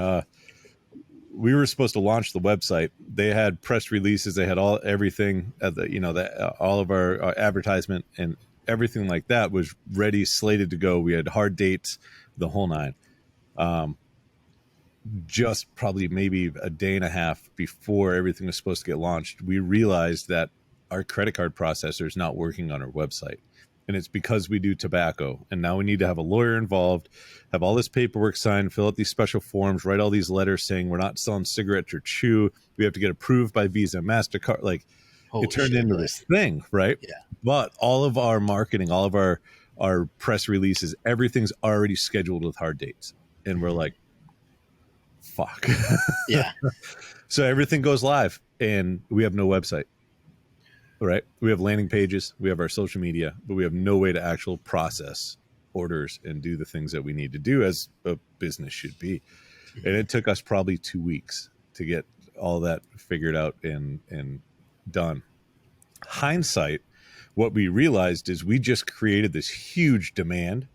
We were supposed to launch the website. They had press releases. They had everything at all of our advertisement and everything like that was ready, slated to go. We had hard dates, the whole nine. Just probably maybe a day and a half before everything was supposed to get launched, we realized that our credit card processor is not working on our website. And it's because we do tobacco. And now we need to have a lawyer involved, have all this paperwork signed, fill out these special forms, write all these letters saying we're not selling cigarettes or chew. We have to get approved by Visa, MasterCard. Like, it turned into this thing, right? Yeah. But all of our marketing, all of our press releases, everything's already scheduled with hard dates. And we're like, fuck. Yeah. So everything goes live and we have no website. right? We have landing pages, we have our social media, but we have no way to actual process orders and do the things that we need to do as a business should be. And it took us probably 2 weeks to get all that figured out and done. Hindsight, what we realized is we just created this huge demand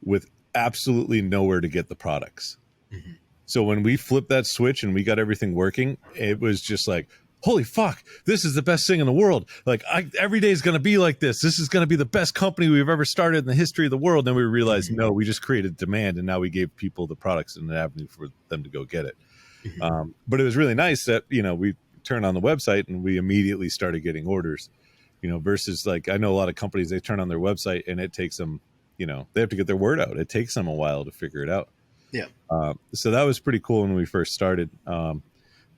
with absolutely nowhere to get the products. Mm-hmm. So when we flipped that switch and we got everything working, it was just like, holy fuck, this is the best thing in the world. Like every day is going to be like this. This is going to be the best company we've ever started in the history of the world. And we realized, no, we just created demand. And now we gave people the products and an avenue for them to go get it. Mm-hmm. But it was really nice that, we turned on the website and we immediately started getting orders, versus like, I know a lot of companies, they turn on their website and it takes them, they have to get their word out. It takes them a while to figure it out. Yeah. So that was pretty cool when we first started.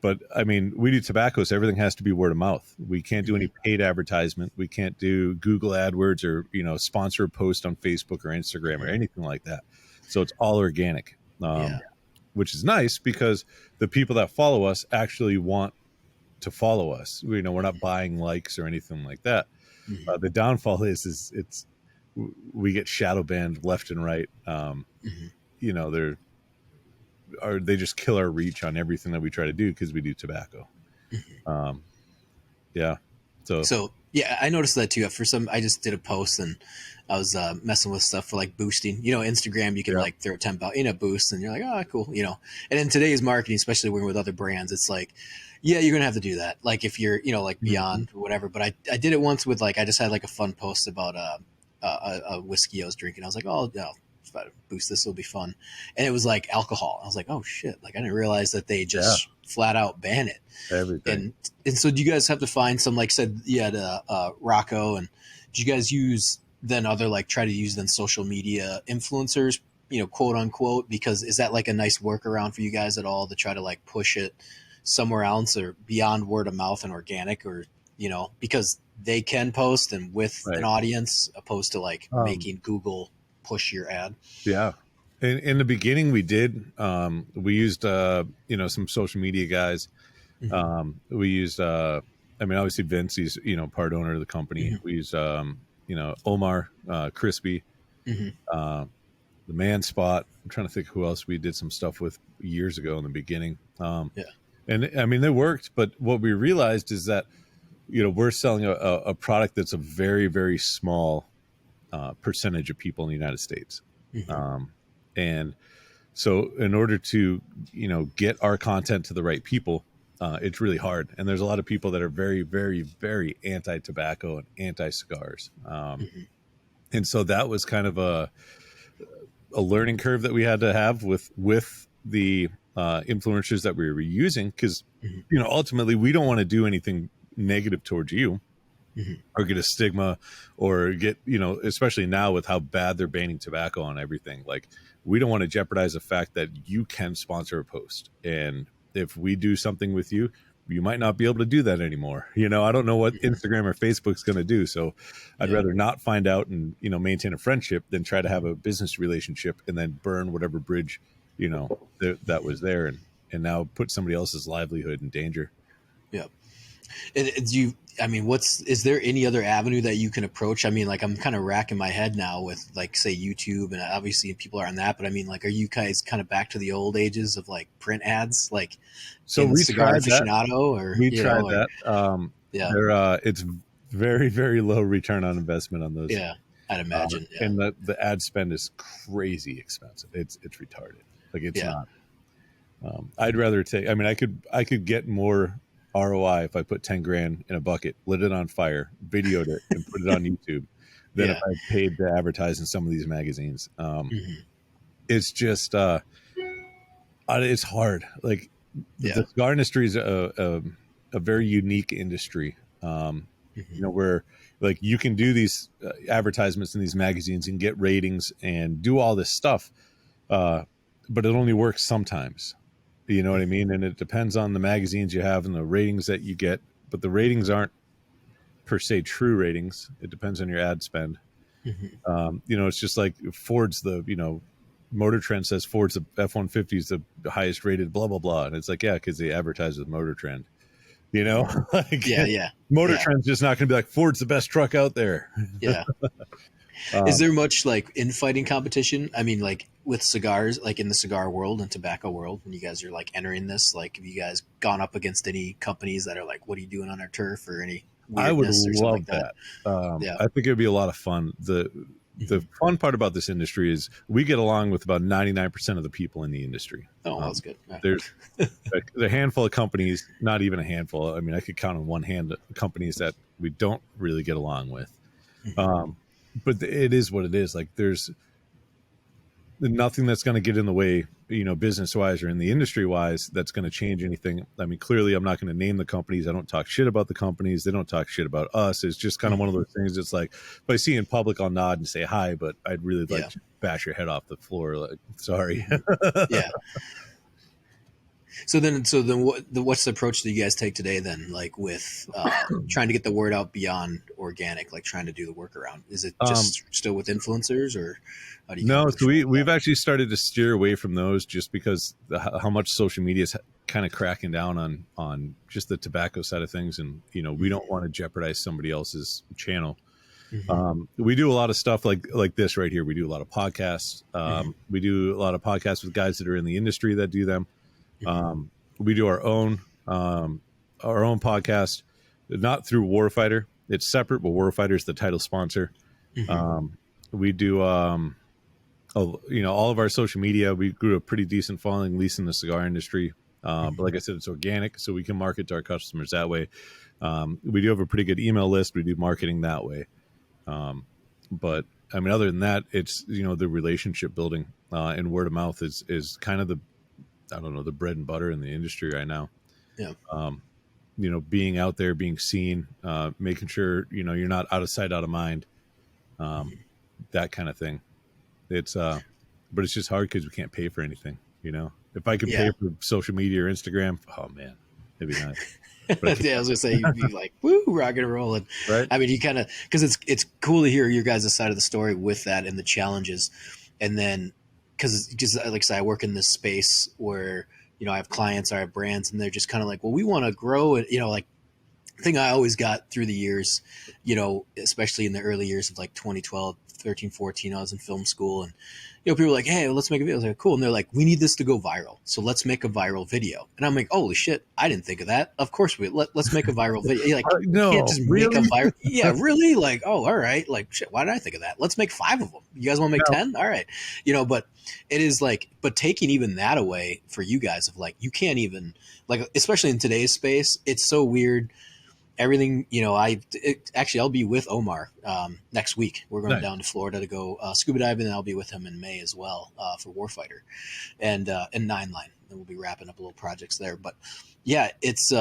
But I mean, we do tobacco, so everything has to be word of mouth. We can't do any paid advertisement. We can't do Google AdWords or, sponsor a post on Facebook or Instagram or anything like that. So it's all organic, which is nice because the people that follow us actually want to follow us. We're not buying likes or anything like that. Mm-hmm. The downfall is we get shadow banned left and right. They just kill our reach on everything that we try to do because we do tobacco. Mm-hmm. So yeah, I noticed that too. I just did a post and I was messing with stuff for like boosting. Instagram, you can like throw $10 in a boost, and you're like, oh, cool. And in today's marketing, especially when we're with other brands, it's like, yeah, you're gonna have to do that. Like if you're, like Beyond or whatever. But I did it once with like I just had like a fun post about a whiskey I was drinking. I was like, oh no. If I boost this, will be fun. And it was like alcohol. I was like, oh shit. Like I didn't realize that they just flat out ban it. Everything. And so do you guys have to find some, like said, you had Rocco, and do you guys use then try to use then social media influencers, quote unquote, because is that like a nice workaround for you guys at all to try to like push it somewhere else or beyond word of mouth and organic, or, because they can post and with an audience opposed to like making Google push your ad? Yeah. In the beginning we did, we used, some social media guys. Mm-hmm. We used, obviously Vince, he's, part owner of the company. Mm-hmm. We used, Omar, Crispy, the Man Spot. I'm trying to think who else we did some stuff with years ago in the beginning. And I mean, they worked, but what we realized is that, we're selling a product that's a very, very small percentage of people in the United States. Mm-hmm. And so in order to, get our content to the right people, it's really hard. And there's a lot of people that are very, very, very anti-tobacco and anti-cigars. And so that was kind of a learning curve that we had to have with the influencers that we were using. Cause, ultimately we don't want to do anything negative towards you. Mm-hmm. Or get a stigma or get, especially now with how bad they're banning tobacco on everything. Like we don't want to jeopardize the fact that you can sponsor a post. And if we do something with you, you might not be able to do that anymore. I don't know what Instagram or Facebook's going to do. So I'd rather not find out and, maintain a friendship than try to have a business relationship and then burn whatever bridge, that was there and now put somebody else's livelihood in danger. Yeah. And is there any other avenue that you can approach? I mean, like I'm kind of racking my head now with like, say YouTube, and obviously people are on that, but I mean, like, are you guys kind of back to the old ages of like print ads? Like, so we Cigar tried Aficionado, or we tried that. It's very, very low return on investment on those. Yeah, I'd imagine. And the ad spend is crazy expensive. It's retarded. Like it's not. I'd rather take. I mean, I could get more ROI if I put 10 grand in a bucket, lit it on fire, videoed it, and put it on YouTube than if I paid to advertise in some of these magazines. It's just, it's hard. Like the cigar industry is a very unique industry, where like you can do these advertisements in these magazines and get ratings and do all this stuff. But it only works sometimes. You know what I mean? And it depends on the magazines you have and the ratings that you get. But the ratings aren't per se true ratings. It depends on your ad spend. It's just like Ford's Motor Trend says Ford's the F-150 is the highest rated, blah, blah, blah. And it's like, yeah, because they advertise with Motor Trend. like Yeah. Motor Trend's just not going to be like, Ford's the best truck out there. Yeah. Is there much like infighting competition? I mean, like with cigars, like in the cigar world and tobacco world, when you guys are like entering this, like have you guys gone up against any companies that are like, what are you doing on our turf, or any I would weirdness or something love like that? that. I think it would be a lot of fun. The fun part about this industry is we get along with about 99% of the people in the industry. Oh, that's good. There's a handful of companies, not even a handful. I mean, I could count on one hand companies that we don't really get along with. But it is what it is. Like there's nothing that's going to get in the way, business wise or in the industry wise, that's going to change anything. I mean, clearly I'm not going to name the companies. I don't talk shit about the companies. They don't talk shit about us. It's just kind of one of those things. It's like, if I see you in public, I'll nod and say hi, but I'd really like to bash your head off the floor. Like, sorry. Yeah. So then what's the approach that you guys take today then? Like with trying to get the word out beyond organic, like trying to do the workaround. Is it just still with influencers, or how do you? No, so we've actually started to steer away from those just because how much social media is kind of cracking down on just the tobacco side of things, and we don't want to jeopardize somebody else's channel. We do a lot of stuff like this right here. We do a lot of podcasts. We do a lot of podcasts with guys that are in the industry that do them. We do our own podcast, not through Warfighter. It's separate, but Warfighter is the title sponsor. We do, all of our social media. We grew a pretty decent following, at least in the cigar industry. But like I said, it's organic, so we can market to our customers that way. We do have a pretty good email list. We do marketing that way. But I mean, other than that, it's, the relationship building, and word of mouth is kind of the bread and butter in the industry right now. Yeah. Being out there, being seen, making sure, you're not out of sight, out of mind, that kind of thing. It's, but it's just hard because we can't pay for anything, if I could pay for social media or Instagram, oh man, it'd be nice. Yeah, I was gonna say you'd be like, woo, rocking and rolling. Right. I mean, you kind of, because it's cool to hear your guys' side of the story with that and the challenges. And then, because just like I say, I work in this space where, I have clients, I have brands, and they're just kind of like, well, we want to grow it. Like thing I always got through the years, especially in the early years of like 2012, 13, 14, I was in film school, and, people were like, hey, well, let's make a video. I was like, cool. And they're like, we need this to go viral. So let's make a viral video. And I'm like, holy shit, I didn't think of that. Of course let's make a viral video. You're like, no, you can't just really? make a viral. Yeah, really? Like, oh, all right. Like, shit, why did I think of that? Let's make 5 of them. You guys want to make 10? All right. But it is like, but taking even that away for you guys of like, you can't even, like, especially in today's space, it's so weird. Everything, I'll be with Omar next week. We're going down to Florida to go scuba diving, and I'll be with him in May as well for Warfighter and Nine Line. And we'll be wrapping up little projects there. But yeah, it's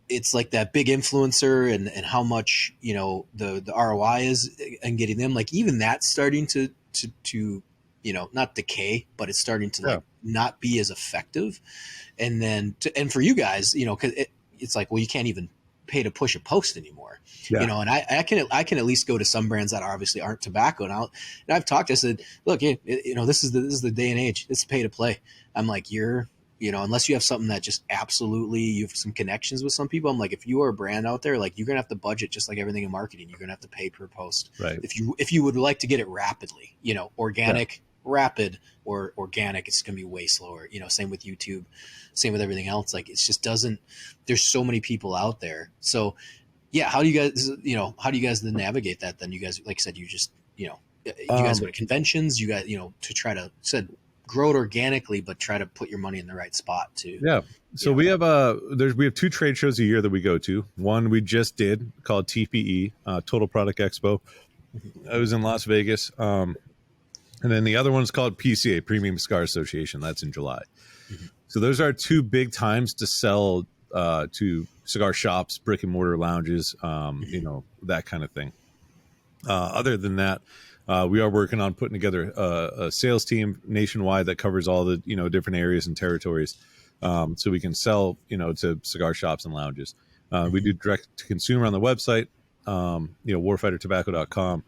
it's like that big influencer and how much the ROI is and getting them, like even that's starting to not decay, but it's starting to like not be as effective. And then and for you guys, because it's like, well, you can't even pay to push a post anymore, and I can at least go to some brands that obviously aren't tobacco, and I've talked. I said, look, this is the day and age. It's pay to play. I'm like, unless you have something that just absolutely you have some connections with some people. I'm like, if you are a brand out there, like you're gonna have to budget just like everything in marketing. You're gonna have to pay per post. Right. If you would like to get it rapidly, organic, rapid, or organic, it's gonna be way slower. Same with YouTube. Same with everything else. Like, it's just there's so many people out there. So yeah, how do you guys then navigate that? Then you guys, like I said, you just, you guys go to conventions, you guys, to try to grow it organically, but try to put your money in the right spot too. Yeah. So we have we have 2 trade shows a year that we go to. One we just did called TPE, Total Product Expo. I was in Las Vegas. And then the other one's called PCA, Premium Cigar Association. That's in July. So those are 2 big times to sell to cigar shops, brick and mortar lounges, that kind of thing. Other than that, we are working on putting together a sales team nationwide that covers all the different areas and territories, so we can sell to cigar shops and lounges. We do direct to consumer on the website, warfightertobacco.com.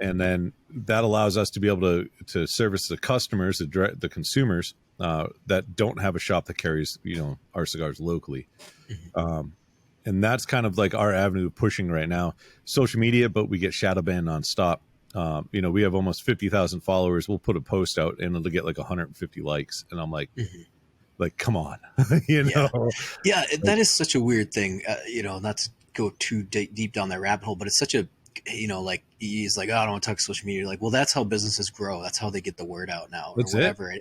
And then that allows us to be able to service the customers, the consumers that don't have a shop that carries, our cigars locally. And that's kind of like our avenue of pushing right now. Social media, but we get shadow banned nonstop. We have almost 50,000 followers. We'll put a post out and it'll get like 150 likes. And I'm like, come on, Yeah, that is such a weird thing. Not to go too deep down that rabbit hole, but it's such a, like he's like, oh, I don't want to talk social media. Like, well, that's how businesses grow. That's how they get the word out now, or whatever. And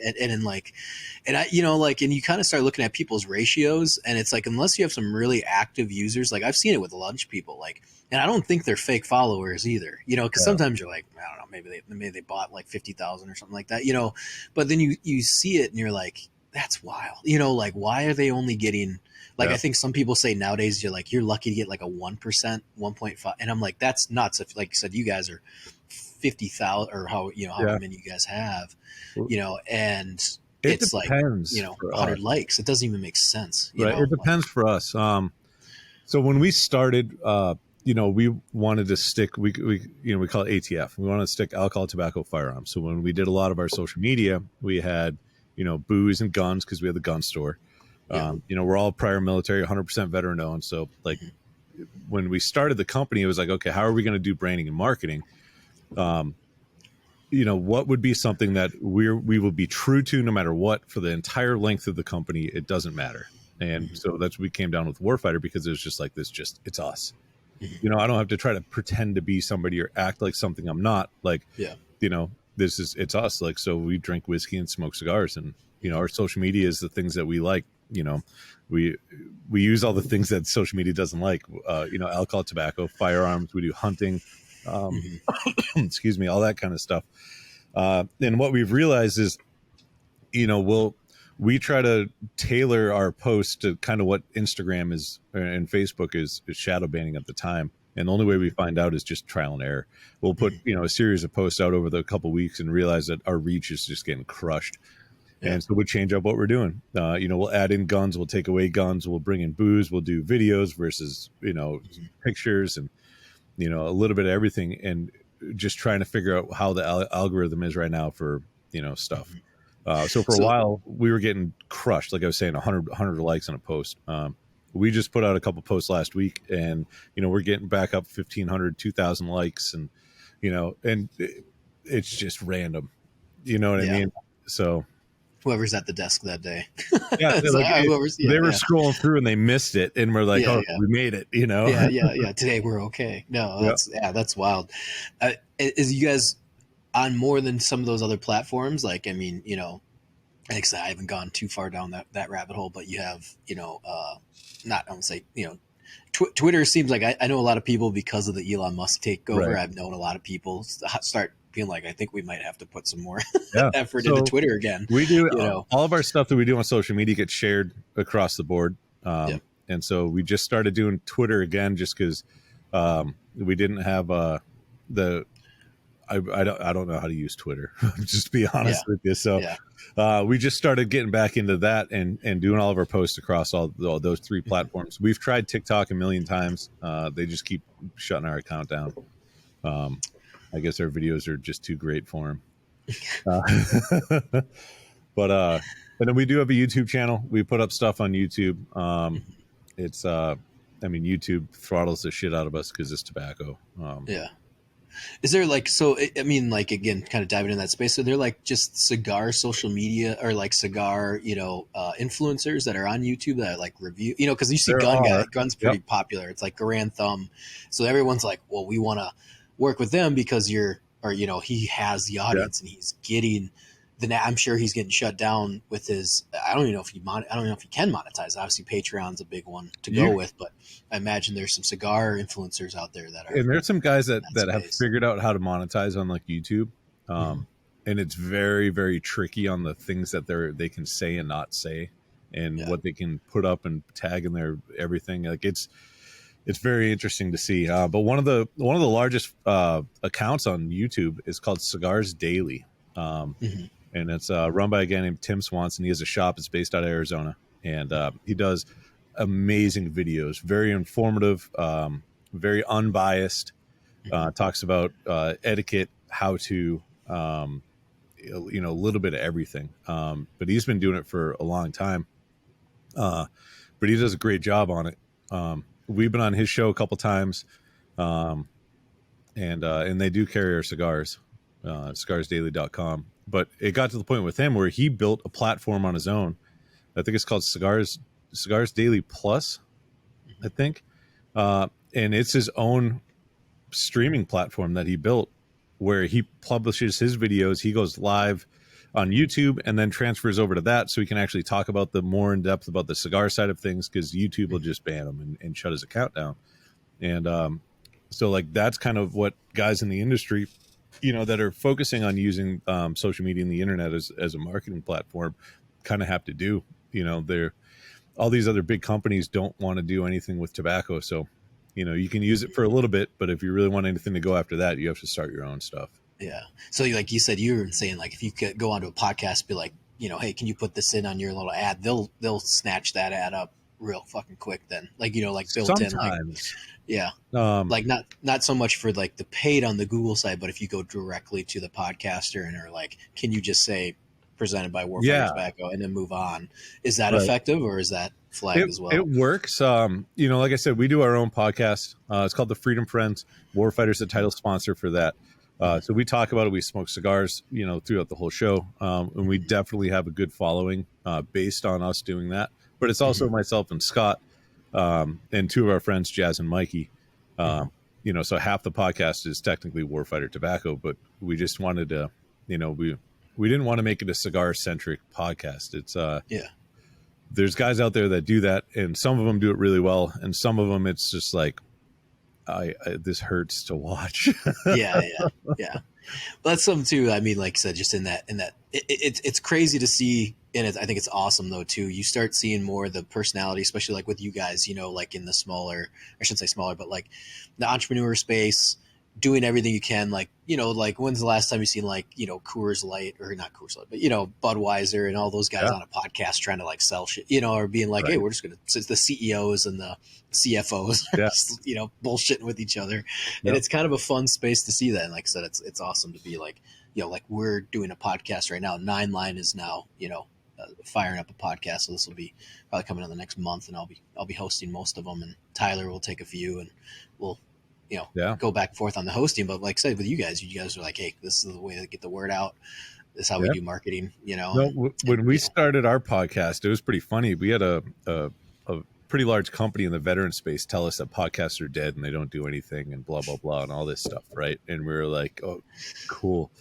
you kind of start looking at people's ratios, and it's like, unless you have some really active users, like I've seen it with lunch people, like, and I don't think they're fake followers either, because sometimes you're like, I don't know, maybe they bought like 50,000 or something like that, but then you see it and you're like, that's wild. Like, why are they only getting, like, I think some people say nowadays you're lucky to get like a 1%, 1.5. And I'm like, that's nuts. If, like you said, you guys are 50,000 or how many you guys have, and it's like, 100 likes. It doesn't even make sense. It depends for us. So when we started, we wanted to stick, we call it ATF. We wanted to stick alcohol, tobacco, firearms. So when we did a lot of our social media, we had, booze and guns, because we had the gun store. We're all prior military, 100% veteran owned. So like when we started the company, it was like, okay, how are we going to do branding and marketing? What would be something that we will be true to no matter what for the entire length of the company? It doesn't matter. And so that's what we came down with Warfighter, because it was just like this, it's us. I don't have to try to pretend to be somebody or act like something I'm not. Like, it's us. Like, so we drink whiskey and smoke cigars, and our social media is the things that we like. We use all the things that social media doesn't like. Alcohol, tobacco, firearms. We do hunting. Excuse me, all that kind of stuff. And what we've realized is, we try to tailor our posts to kind of what Instagram is and Facebook is shadow banning at the time. And the only way we find out is just trial and error. We'll put, a series of posts out over the couple of weeks and realize that our reach is just getting crushed. Yeah. And so we'll change up what we're doing. We'll add in guns, we'll take away guns, we'll bring in booze, we'll do videos versus, pictures and, a little bit of everything. And just trying to figure out how the algorithm is right now for, stuff. So for a while we were getting crushed. Like I was saying, 100 likes on a post. We just put out a couple posts last week, and, we're getting back up 1,500, 2,000 likes, and, and it's just random, you know what I mean? So whoever's at the desk that day. Yeah, they were scrolling through and they missed it, and we're like, we made it, Yeah. Today we're okay. No, that's wild. Is you guys on more than some of those other platforms? Like, I mean, like I said, I haven't gone too far down that rabbit hole, but you have, I don't say, Twitter seems like I know a lot of people because of the Elon Musk takeover. Right. I've known a lot of people start feeling like I think we might have to put some more effort into Twitter again. We do, all of our stuff that we do on social media gets shared across the board. And so we just started doing Twitter again, just because we didn't have I don't know how to use Twitter, just to be honest with you. So we just started getting back into that and doing all of our posts across all those three platforms. We've tried TikTok a million times. They just keep shutting our account down. I guess our videos are just too great for them. But and then we do have a YouTube channel. We put up stuff on YouTube. It's YouTube throttles the shit out of us because it's tobacco. Is there again, kind of diving in that space, so they're like just cigar social media or like cigar, influencers that are on YouTube that like review, because you see Gun's pretty popular. It's like Garand Thumb. So everyone's like, well, we want to work with them because he has the audience and he's getting I'm sure he's getting shut down with his, I don't even know if he can monetize. Obviously Patreon's a big one to go with, but I imagine there's some cigar influencers out there that are, and there's some guys that have figured out how to monetize on like YouTube. And it's very, very tricky on the things that they can say and not say, and what they can put up and tag in their everything. Like it's very interesting to see. But one of the largest accounts on YouTube is called Cigars Daily. And it's run by a guy named Tim Swanson. He has a shop. It's based out of Arizona. And he does amazing videos, very informative, very unbiased. talks about etiquette, how to, a little bit of everything. But he's been doing it for a long time. But he does a great job on it. We've been on his show a couple times, and they do carry our cigars, cigarsdaily.com. But it got to the point with him where he built a platform on his own. I think it's called Cigars Daily Plus, I think. And it's his own streaming platform that he built where he publishes his videos. He goes live on YouTube and then transfers over to that so he can actually talk about the more in depth about the cigar side of things, because YouTube will just ban him and shut his account down. And so like that's kind of what guys in the industry, that are focusing on using social media and the internet as a marketing platform kind of have to do. They're all these other big companies don't want to do anything with tobacco. So, you can use it for a little bit, but if you really want anything to go after that, you have to start your own stuff. Yeah. So like you said, you were saying like, if you could go onto a podcast, be like, hey, can you put this in on your little ad? They'll snatch that ad up real fucking quick then. Like, like built Sometimes. in, like, yeah. Like not so much for like the paid on the Google side, but if you go directly to the podcaster and are like, can you just say presented by Warfighter Tobacco and then move on? Is that effective, or is that flagged as well? It works. Like I said, we do our own podcast. It's called the Freedom Friends. Warfighter's the title sponsor for that. So we talk about it. We smoke cigars, throughout the whole show. And we definitely have a good following based on us doing that. But it's also myself and Scott and two of our friends, Jazz and Mikey. So half the podcast is technically Warfighter Tobacco, but we just wanted to, we didn't want to make it a cigar-centric podcast. It's there's guys out there that do that, and some of them do it really well, and some of them it's just like, this hurts to watch. yeah. Well, that's something too. I mean, like I said, just in that, it's crazy to see, and I think it's awesome though too. You start seeing more of the personality, especially like with you guys, like in the smaller, I shouldn't say smaller, but like the entrepreneur space, doing everything you can. Like, like when's the last time you seen like, Coors Light, or not Coors Light, but, Budweiser and all those guys on a podcast trying to like sell shit, or being like, hey, we're just going to, it's the CEOs and the CFOs, just, bullshitting with each other. And it's kind of a fun space to see that. And like I said, it's awesome to be like, like we're doing a podcast right now. 9 Line is now, firing up a podcast. So this will be probably coming in the next month, and I'll be hosting most of them, and Tyler will take a few, and we'll, go back and forth on the hosting. But like I said, with you guys are like, hey, this is the way to get the word out. This is how we do marketing, When we started our podcast, it was pretty funny. We had a pretty large company in the veteran space tell us that podcasts are dead and they don't do anything and blah, blah, blah, and all this stuff. Right. And we were like, oh, cool.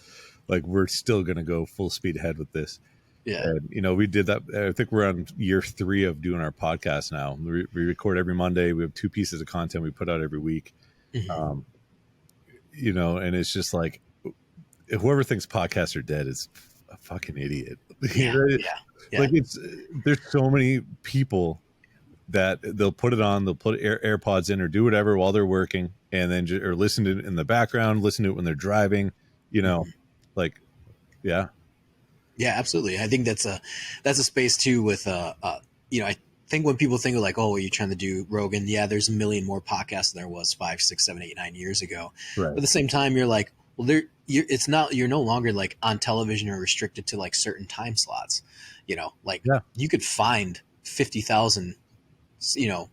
Like, we're still going to go full speed ahead with this. Yeah. And, we did that. I think we're on year 3 of doing our podcast now. We record every Monday. We have 2 pieces of content we put out every week. And it's just like, whoever thinks podcasts are dead is a fucking idiot. Like, there's so many people that they'll put it on, they'll put AirPods in or do whatever while they're working, and then or listen to it in the background, listen to it when they're driving, Yeah, absolutely. I think that's a space too with, I think when people think of like, oh, are you trying to do Rogan? Yeah, there's a million more podcasts than there was 5, 6, 7, 8, 9 years ago. Right. But at the same time, you're like, well, you're no longer like on television or restricted to like certain time slots. You could find 50,000,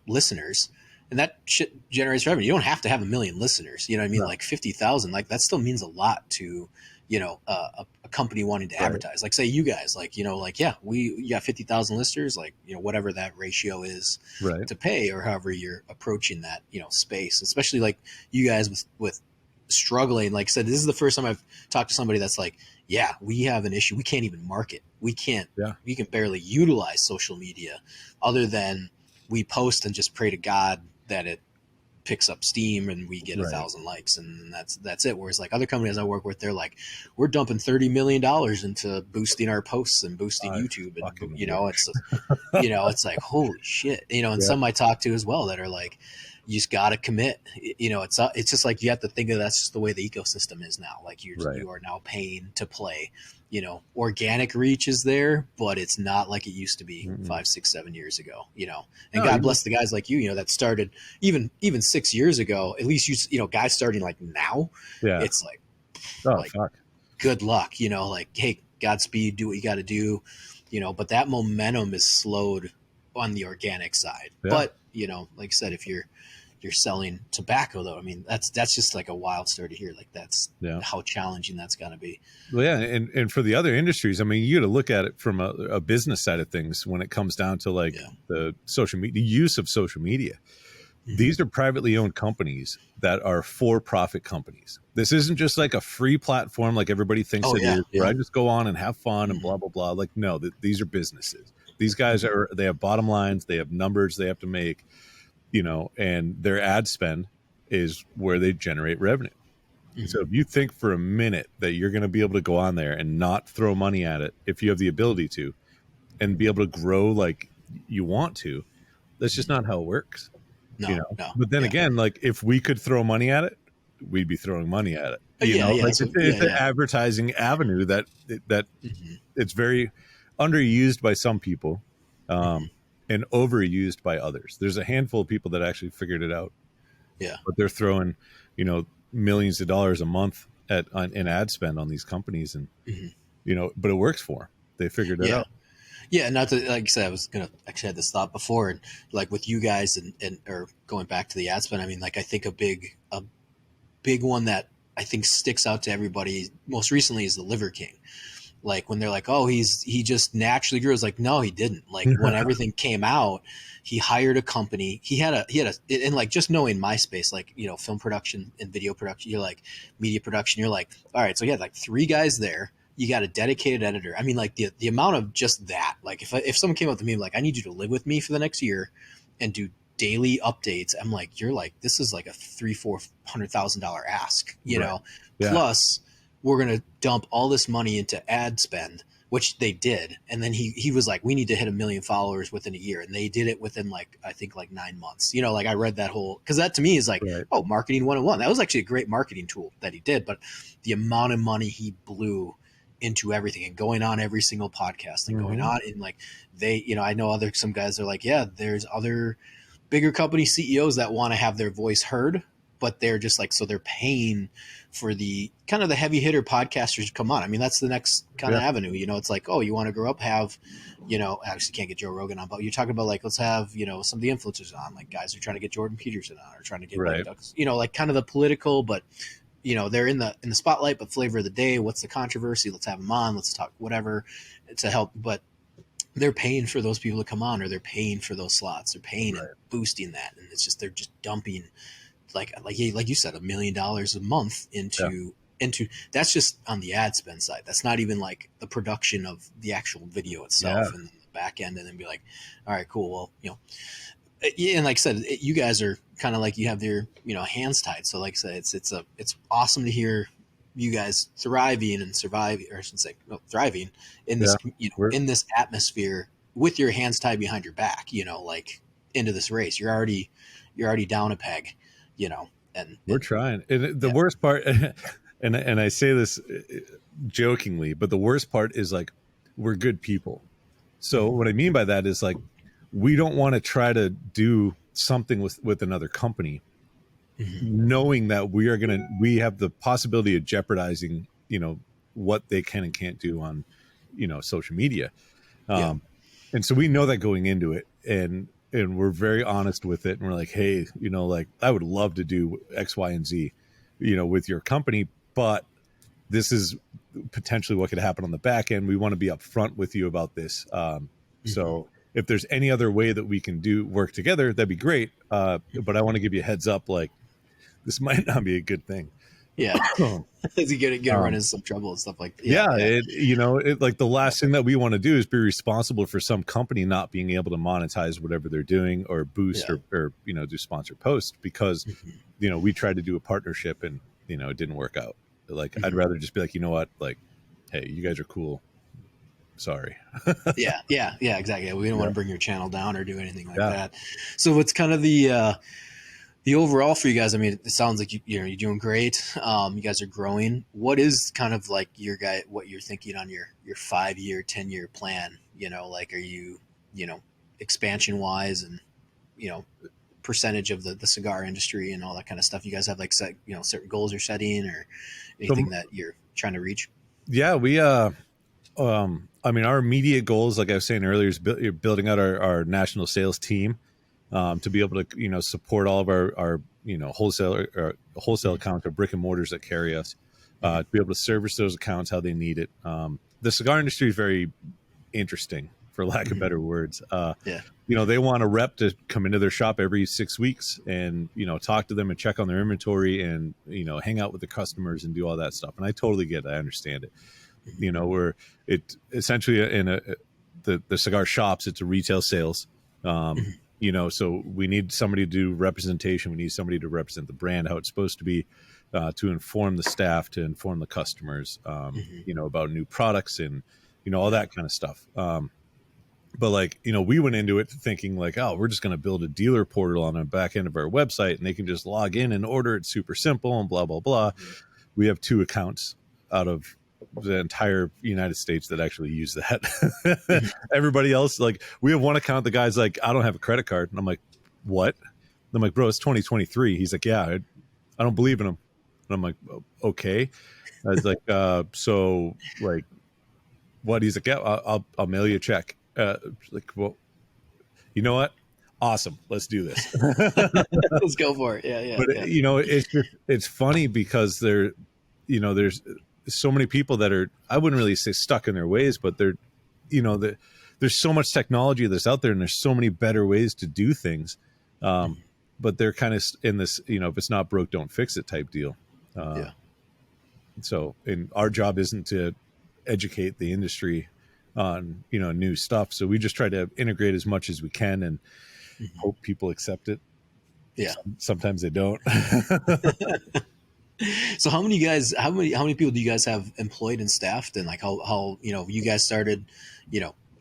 listeners, and that shit generates revenue. You don't have to have a million listeners. You know what I mean? Like 50,000, like that still means a lot to, a company wanting to advertise. Like say you guys, like, you got 50,000 listeners, like, whatever that ratio is to pay, or however you're approaching that, space, especially like you guys with struggling. Like I said, this is the first time I've talked to somebody that's like, yeah, we have an issue. We can't even market. We can barely utilize social media other than we post and just pray to God that it picks up steam and we get 1,000 likes, and that's it. Whereas like other companies I work with, they're like, we're dumping $30 million into boosting our posts and boosting YouTube, and it's like, holy shit, and some I talk to as well that are like, you just got to commit. It's just like, you have to think of that's just the way the ecosystem is now. Like you are now paying to play. Organic reach is there, but it's not like it used to be 5, 6, 7 years ago, and God bless the guys like that started even 6 years ago. At least guys starting like now, it's like, fuck. Good luck, like, hey, Godspeed, do what you got to do, but that momentum is slowed on the organic side. But, like I said, if you're selling tobacco, though, I mean, that's just like a wild story to hear. Like, that's how challenging that's going to be. Well, yeah. And for the other industries, I mean, you got to look at it from a business side of things when it comes down to like the social media, the use of social media. These are privately owned companies that are for-profit companies. This isn't just like a free platform like everybody thinks it is, where I just go on and have fun and blah, blah, blah. Like, no, these are businesses. These guys they have bottom lines, they have numbers they have to make, and their ad spend is where they generate revenue. So if you think for a minute that you're going to be able to go on there and not throw money at it, if you have the ability to, and be able to grow like you want to, that's just not how it works. No. But then again, like if we could throw money at it, we'd be throwing money at it. It's an advertising avenue that it's very underused by some people, and overused by others. There's a handful of people that actually figured it out. Yeah, but they're throwing, millions of dollars a month in ad spend on these companies, and but it works for them. They figured it out. Yeah, not to, like I said, I was gonna actually had this thought before, and like with you guys and or going back to the ad spend, I mean, like I think a big one that I think sticks out to everybody most recently is the Liver King. Like when they're like, oh, he just naturally grew. It's like, no, he didn't. Like when everything came out, he hired a company. He had a, and like just knowing MySpace, like, film production and video production, you're like media production, you're like, all right, so he had like 3 guys there. You got a dedicated editor. I mean, like the amount of just that, like if someone came up to me like, I need you to live with me for the next year and do daily updates, I'm like, you're like, this is like a $300,000-$400,000 ask, plus we're going to dump all this money into ad spend, which they did. And then he was like, we need to hit 1 million followers within a year. And they did it within like, I think like 9 months, like I read that whole, cause that to me is like, oh, marketing 101. That was actually a great marketing tool that he did, but the amount of money he blew into everything and going on every single podcast and going on, and like I know some guys are like, there's other bigger company CEOs that want to have their voice heard, but they're just like, so they're paying for the kind of the heavy hitter podcasters to come on. I mean, that's the next kind of avenue, it's like, oh, you want to grow up, have, actually can't get Joe Rogan on, but you're talking about like, let's have, some of the influencers on, like guys who are trying to get Jordan Peterson on or trying to get, like kind of the political, but they're in the spotlight, but flavor of the day, what's the controversy? Let's have them on. Let's talk whatever to help. But they're paying for those people to come on, or they're paying for those slots. They're paying and boosting that. And it's just, they're just dumping like you said, $1 million a month into that's just on the ad spend side. That's not even like the production of the actual video itself and the back end. And then be like, all right, cool. Well, and like I said, you guys are kind of like, you have your, hands tied. So like I said, it's awesome to hear you guys thriving and surviving, or I should say, thriving in this, in this atmosphere with your hands tied behind your back, like into this race. You're already down a peg, and we're trying. And the worst part, and I say this jokingly, but the worst part is like, we're good people. So what I mean by that is like, we don't want to try to do something with another company, knowing that we have the possibility of jeopardizing, what they can and can't do on, social media. And so we know that going into it, and we're very honest with it. And we're like, hey, like I would love to do X, Y, and Z, with your company, but this is potentially what could happen on the back end. We want to be upfront with you about this. So if there's any other way that we can work together, that'd be great. But I want to give you a heads up, like this might not be a good thing. Yeah. As you get run into some trouble and stuff like that. It like the last thing that we want to do is be responsible for some company not being able to monetize whatever they're doing, or boost or do sponsored posts, because, we tried to do a partnership and, it didn't work out. Like, I'd rather just be like, you know what, like, hey, you guys are cool. Sorry. yeah, exactly. We don't want to bring your channel down or do anything like that. So what's kind of the the overall for you guys, I mean, it sounds like you're doing great. You guys are growing. What is kind of like what you're thinking on your 5-year, 10-year plan? Like, are you, expansion wise and, you know, percentage of the cigar industry and all that kind of stuff? You guys have like certain goals you're setting or anything that you're trying to reach? Yeah, we, I mean, our immediate goals, like I was saying earlier, is building out our national sales team, to be able to, support all of our wholesale accounts or brick and mortars that carry us, to be able to service those accounts how they need it. The cigar industry is very interesting, for lack of better words. Yeah. They want a rep to come into their shop every 6 weeks and, talk to them and check on their inventory and, hang out with the customers and do all that stuff. And I totally get it. I understand it. Where it essentially the cigar shops, it's a retail sales. So we need somebody to do representation. We need somebody to represent the brand, how it's supposed to be, to inform the staff, to inform the customers, about new products and, all that kind of stuff. But like, we went into it thinking like, oh, we're just going to build a dealer portal on the back end of our website and they can just log in and order. It's super simple and blah, blah, blah. We have 2 accounts out of the entire United States that actually use that. Everybody else, like, we have one account, the guy's like, I don't have a credit card. And I'm like, what? I'm like, bro, it's 2023. He's like, yeah, I don't believe in him. And I'm like, okay. I was like, so like, what? He's like, yeah, I'll mail you a check. Like, well, you know what? Awesome. Let's do this. Let's go for it. Yeah. But it's funny because there's so many people that are, I wouldn't really say stuck in their ways, but they're, there's so much technology that's out there and there's so many better ways to do things. But they're kind of in this, if it's not broke, don't fix it type deal. So, and our job isn't to educate the industry on, new stuff. So we just try to integrate as much as we can and hope people accept it. Yeah. Sometimes they don't. So how many people do you guys have employed and staffed, and like how you guys started,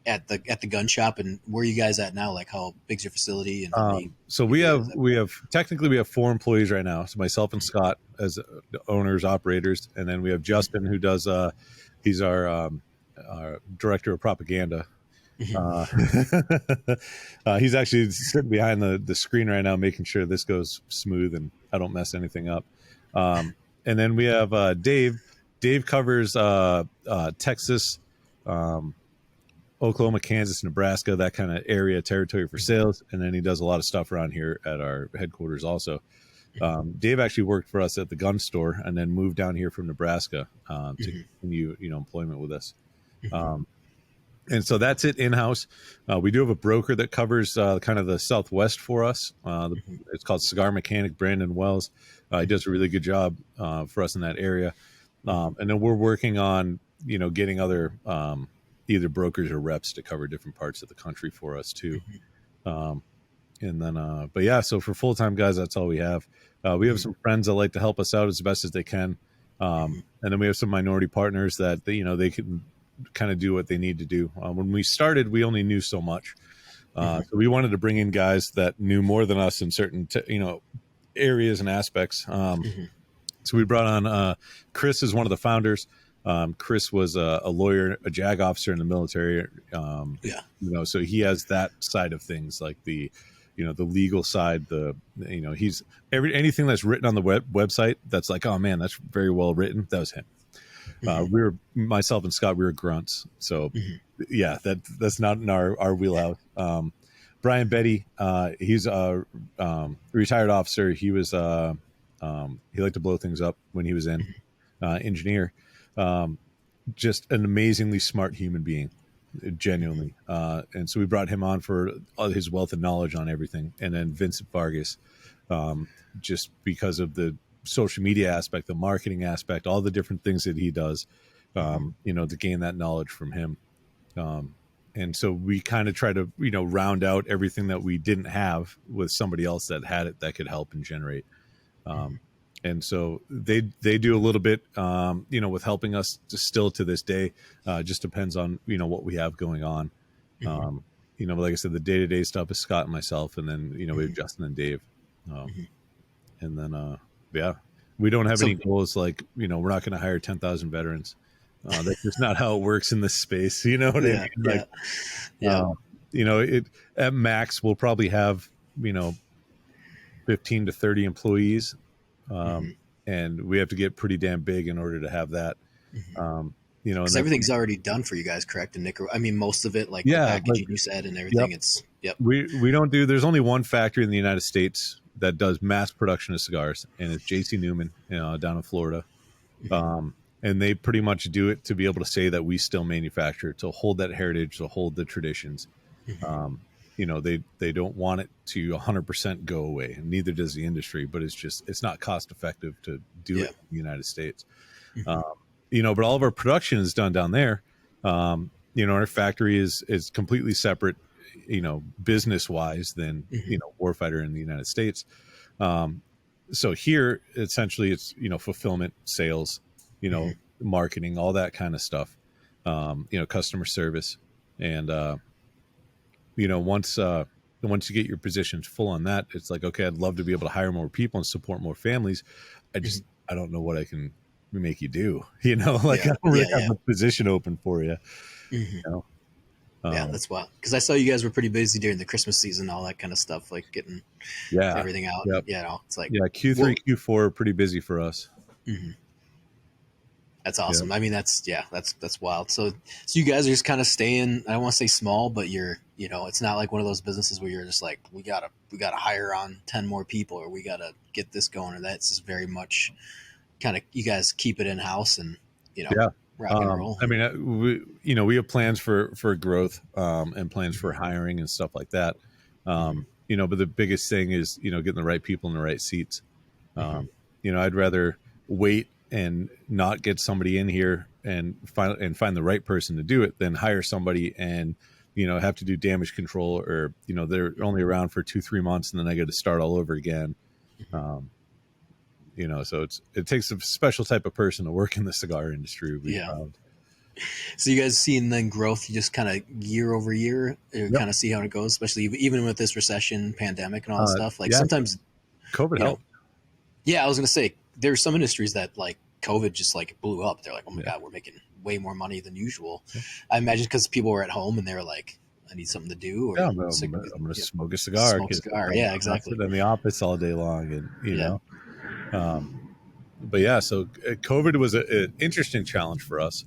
at the gun shop, and where are you guys at now? Like, how big's your facility? And so we have 4 employees right now. So myself and Scott as the owners, operators, and then we have Justin who does he's our director of propaganda. He's actually sitting behind the screen right now, making sure this goes smooth and I don't mess anything up. And then we have Dave. Dave covers Texas, Oklahoma, Kansas, Nebraska, that kind of area territory for sales. And then he does a lot of stuff around here at our headquarters also. Dave actually worked for us at the gun store and then moved down here from Nebraska to continue, employment with us. And so that's it in-house. We do have a broker that covers kind of the Southwest for us. It's called Cigar Mechanic Brandon Wells. He does a really good job for us in that area. And then we're working on, getting other either brokers or reps to cover different parts of the country for us too. And then, but yeah, so for full-time guys, that's all we have. We have some friends that like to help us out as best as they can. And then we have some minority partners that, they can kind of do what they need to do. When we started, we only knew so much. So we wanted to bring in guys that knew more than us in certain, areas and aspects. So we brought on Chris as one of the founders. Chris was a lawyer, a JAG officer in the military. So he has that side of things, like the legal side, he's anything that's written on the website that's like, oh man, that's very well written. That was him. Myself and Scott, we were grunts. So yeah, that's not in our wheelhouse. Brian Betty, he's a retired officer. He was, he liked to blow things up when he was in, engineer. Just an amazingly smart human being, genuinely. And so we brought him on for all his wealth of knowledge on everything. And then Vincent Vargas, just because of the social media aspect, the marketing aspect, all the different things that he does, to gain that knowledge from him. And so we kind of try to, round out everything that we didn't have with somebody else that had it, that could help and generate. And so they do a little bit, with helping us still to this day. Just depends on, what we have going on. Like I said, the day-to-day stuff is Scott and myself, and then, we have Justin and Dave. And then, yeah, we don't have any goals like, we're not going to hire 10,000 veterans. That's just not how it works in this space. You know what I mean? Like, at max, we'll probably have, 15 to 30 employees. And we have to get pretty damn big in order to have that. Because everything's already done for you guys, correct? In Nicaragua, I mean, most of it, like the packaging you said and everything. We don't do. There's only one factory in the United States that does mass production of cigars, and it's JC Newman, down in Florida. And they pretty much do it to be able to say that we still manufacture, to hold that heritage, to hold the traditions. They don't want it to 100% go away, and neither does the industry. But it's not cost effective to do it in the United States. But all of our production is done down there. Our factory is completely separate, business wise than, Warfighter in the United States. So here, essentially it's, fulfillment, sales, marketing, all that kind of stuff, customer service. And, once you get your positions full on that, it's like, okay, I'd love to be able to hire more people and support more families. I don't know what I can make you do, I don't really have a position open for you. That's wild, because I saw you guys were pretty busy during the Christmas season, all that kind of stuff, like getting everything out. It's like Q3 Q4 are pretty busy for us. That's awesome. I mean, that's wild. So you guys are just kind of staying, I don't want to say small, but you're, it's not like one of those businesses where you're just like, we gotta hire on 10 more people, or we gotta get this going, or that's just very much kind of, you guys keep it in house and, rock and roll. I mean, we have plans for growth, and plans for hiring and stuff like that. But the biggest thing is, getting the right people in the right seats. I'd rather wait and not get somebody in here and find the right person to do it than hire somebody and, have to do damage control, or, they're only around for 2-3 months and then I got to start all over again. So it takes a special type of person to work in the cigar industry. So you guys seeing then growth, you just kind of year over year, kind of see how it goes, especially even with this recession, pandemic, and all that stuff. Like sometimes COVID helped. Yeah, I was going to say there's some industries that like COVID just like blew up. They're like, oh my God, we're making way more money than usual. I imagine because people were at home and they were like, I need something to do. Or I'm going to smoke a cigar. Yeah, exactly. Sit in the office all day long, and you know. So COVID was an interesting challenge for us,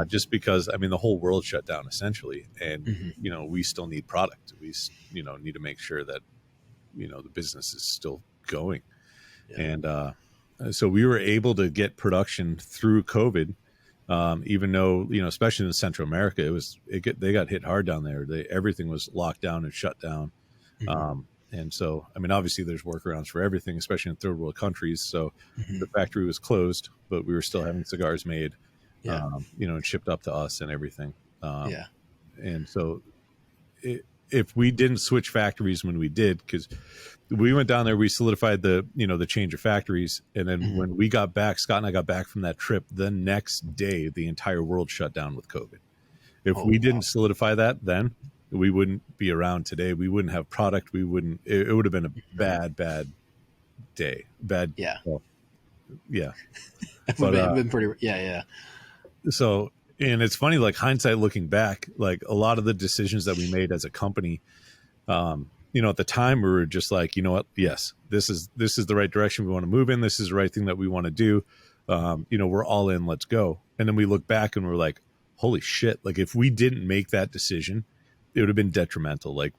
just because, I mean, the whole world shut down essentially, and we still need product. We need to make sure that the business is still going, and so we were able to get production through COVID, even though especially in Central America, they got hit hard down there. Everything was locked down and shut down. And so, I mean, obviously there's workarounds for everything, especially in third world countries. So the factory was closed, but we were still having cigars made, and shipped up to us and everything. And so if we didn't switch factories when we did, because we went down there, we solidified the change of factories. And then when we got back, Scott and I got back from that trip, the next day, the entire world shut down with COVID. If we didn't solidify that then, we wouldn't be around today. We wouldn't have product. It would have been a bad day. But, been pretty, So, and it's funny, like hindsight looking back, like a lot of the decisions that we made as a company, at the time we were just like, you know what? Yes, this is the right direction we want to move in. This is the right thing that we want to do. We're all in, let's go. And then we look back and we're like, holy shit. Like if we didn't make that decision, it would have been detrimental. Like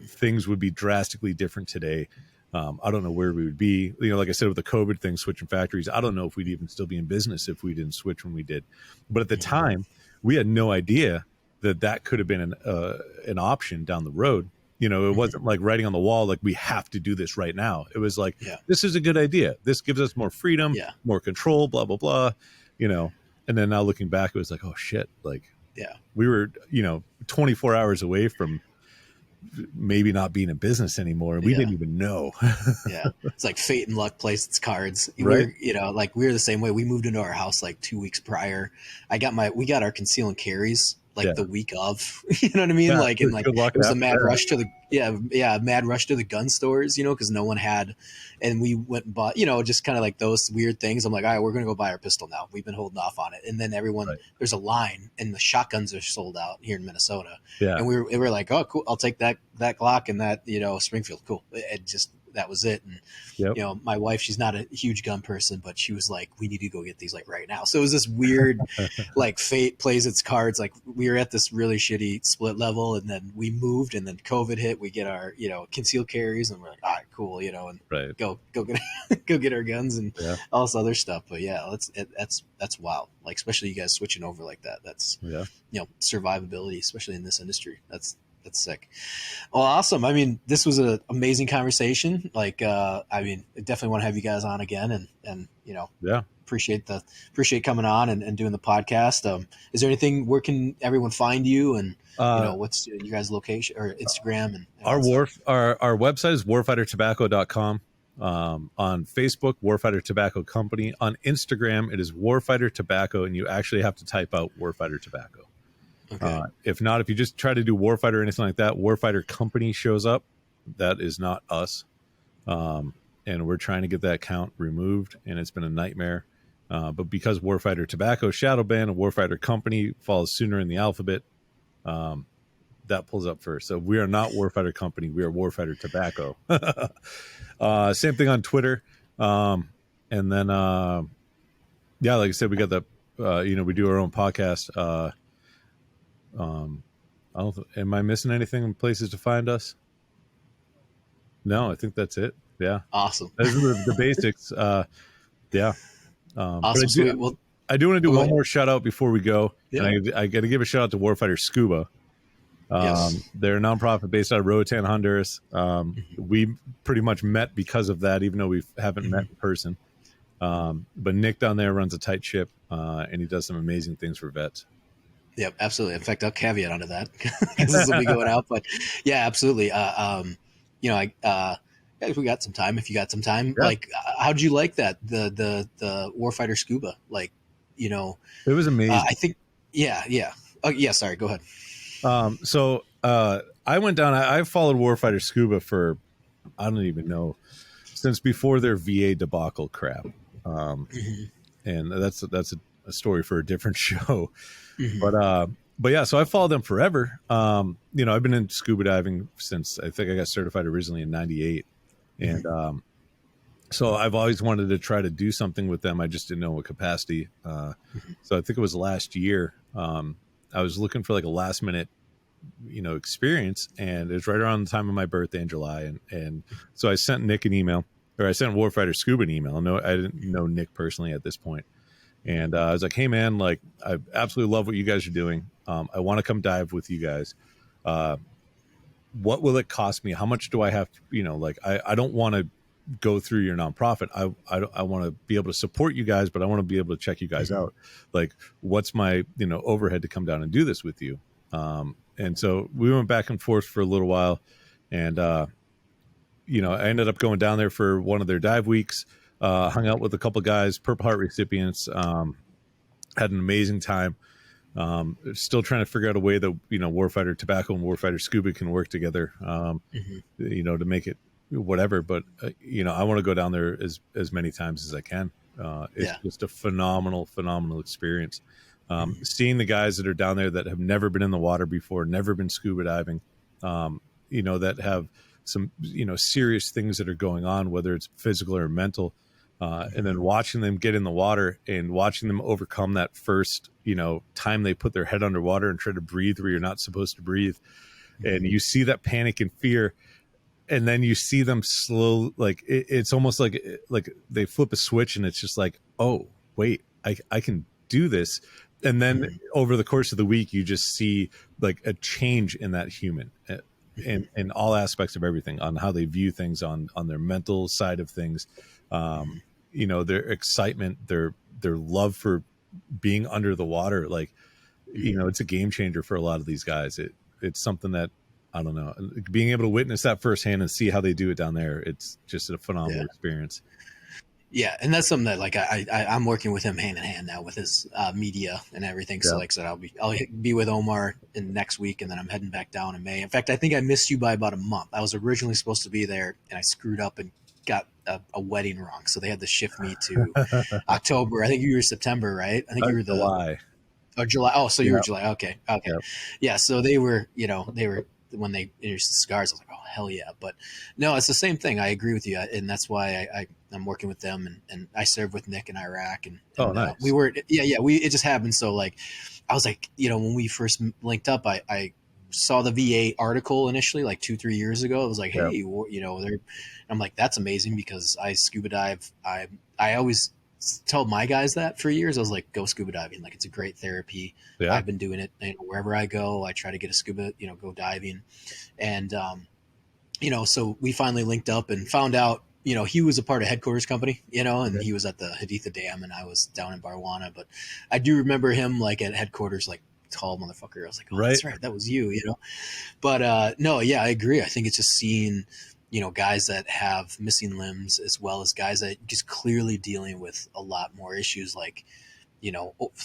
things would be drastically different today. I don't know where we would be. Like I said, with the COVID thing, switching factories, I don't know if we'd even still be in business if we didn't switch when we did. But at the time, we had no idea that could have been an option down the road. It wasn't like writing on the wall, like we have to do this right now. It was like, this is a good idea. This gives us more freedom, more control, blah, blah, blah, And then now looking back, it was like, oh shit. Like, we were, 24 hours away from maybe not being in business anymore. We didn't even know. It's like fate and luck plays its cards. Right. We were the same way. We moved into our house like 2 weeks prior. We got our conceal and carries like the week of, you know what I mean? Yeah, like, and like, good luck it was a after mad that. rush to the, mad rush to the gun stores, you know, cause no one had, and we went and bought, you know, just kind of like those weird things. I'm like, all right, we're going to go buy our pistol now. We've been holding off on it. And then everyone, Right. there's a line and the shotguns are sold out here in Minnesota. Yeah. And we were like, oh, cool. I'll take that Glock and that, you know, Springfield. Cool. It just, that was it. And, Yep. you know, my wife, she's not a huge gun person, but she was like, we need to go get these like right now. So it was this weird, like fate plays its cards. Like we were at this really shitty split level and then we moved and then COVID hit. We get our, you know, concealed carries and we're like, all right, cool. You know, and Right. go get, go get our guns and all this other stuff. But yeah, that's wild. Like, especially you guys switching over like that. That's, you know, survivability, especially in this industry. That's sick. Well, awesome. I mean, this was an amazing conversation. Like, I mean, I definitely want to have you guys on again and, you know, appreciate coming on and doing the podcast. Is there anything, where can everyone find you and, you know, what's your guys' location or Instagram and our website is warfightertobacco.com. On Facebook, Warfighter Tobacco Company. On Instagram, it is Warfighter Tobacco, and you actually have to type out Warfighter Tobacco. Okay. If not, if you just try to do Warfighter or anything like that, Warfighter Company shows up. That is not us. And we're trying to get that count removed, and it's been a nightmare. But because Warfighter Tobacco shadow ban and Warfighter Company falls sooner in the alphabet, that pulls up first. So we are not Warfighter Company. We are Warfighter Tobacco. Same thing on Twitter. And then, like I said, we got the, you know, we do our own podcast. Am I missing anything in places to find us? No, I think that's it. Yeah. Awesome. Those are the basics. Yeah. Awesome. I do want to do one more shout out before we go. Yeah. And I got to give a shout out to Warfighter Scuba. They're a nonprofit based out of Roatan, Honduras. We pretty much met because of that, even though we haven't met in person. But Nick down there runs a tight ship, and he does some amazing things for vets. Yep, absolutely. In fact, I'll caveat onto that because this will be going out. But yeah, absolutely. You know, if we got some time, like, how'd you like that? The Warfighter Scuba, like, you know, it was amazing. I think, yeah. Oh yeah. Sorry. Go ahead. So I went down. I followed Warfighter Scuba for, I don't even know, since before their VA debacle crap. And that's a story for a different show. But yeah, so I followed them forever. You know, I've been in scuba diving since I think I got certified originally in '98, and so I've always wanted to try to do something with them. I just didn't know what capacity. So I think it was last year. I was looking for like a last minute, you know, experience, and it was right around the time of my birthday in July, and so I sent Nick an email, or I sent Warfighter Scuba an email. No, I didn't know Nick personally at this point. And I was like, hey, man, like, I absolutely love what you guys are doing. I want to come dive with you guys. What will it cost me? How much do I have? You know, like, I don't want to go through your nonprofit. I want to be able to support you guys, but I want to be able to check you guys out. Like, what's my, you know, overhead to come down and do this with you? And so we went back and forth for a little while. And, you know, I ended up going down there for one of their dive weeks. Hung out with a couple guys, Purple Heart recipients, had an amazing time. Still trying to figure out a way that, you know, Warfighter Tobacco and Warfighter Scuba can work together, you know, to make it whatever. But, you know, I want to go down there as many times as I can. It's just a phenomenal experience. Seeing the guys that are down there that have never been in the water before, never been scuba diving, you know, that have some, you know, serious things that are going on, whether it's physical or mental, and then watching them get in the water and watching them overcome that first, you know, time they put their head underwater and try to breathe where you're not supposed to breathe. And you see that panic and fear, and then you see them slow, like it's almost like they flip a switch and it's just like, oh wait, I can do this. And then over the course of the week, you just see like a change in that human in all aspects of everything, on how they view things, on their mental side of things, you know, their excitement, their love for being under the water. Like, you know, it's a game changer for a lot of these guys. It's something that, I don't know, being able to witness that firsthand and see how they do it down there, it's just a phenomenal experience. Yeah, and that's something that like I'm working with him hand in hand now with his media and everything. So Yeah. like I said, I'll be with Omar in next week, and then I'm heading back down in May. In fact, I think I missed you by about a month. I was originally supposed to be there, and I screwed up and got a wedding wrong, so they had to shift me to October. I think you were September, right? I think you were the July. or July. Oh, so you were Yeah. July. Okay, okay, Yeah. yeah. So they were, they were when they introduced the cigars. I was like, oh hell yeah! But no, it's the same thing. I agree with you, and that's why I'm working with them, and I served with Nick in Iraq, and, Oh, we nice. were we it just happened. So like, I was like, when we first linked up, I saw the VA article initially like 2-3 years ago. It was like, Yeah. hey, they're. I'm like, that's amazing because I scuba dive. I always told my guys that for years. I was like, go scuba diving. Like, it's a great therapy. Yeah. I've been doing it, wherever I go. I try to get a scuba, go diving. And, so we finally linked up and found out, he was a part of headquarters company, and he was at the Haditha Dam and I was down in Barwana. But I do remember him like at headquarters, like tall motherfucker. I was like, oh, Right. that's right. That was you. But no, yeah, I agree. I think it's just seeing, guys that have missing limbs as well as guys that just clearly dealing with a lot more issues like,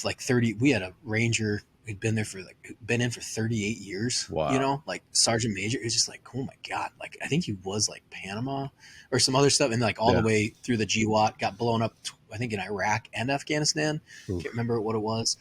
like 30, we had a ranger who'd been there for been in for 38 years, Wow. like Sergeant Major. It was just like, oh my God. Like, I think he was like Panama or some other stuff. And like all Yeah. the way through the GWAT, got blown up, I think in Iraq and Afghanistan. Oof. Can't remember what it was.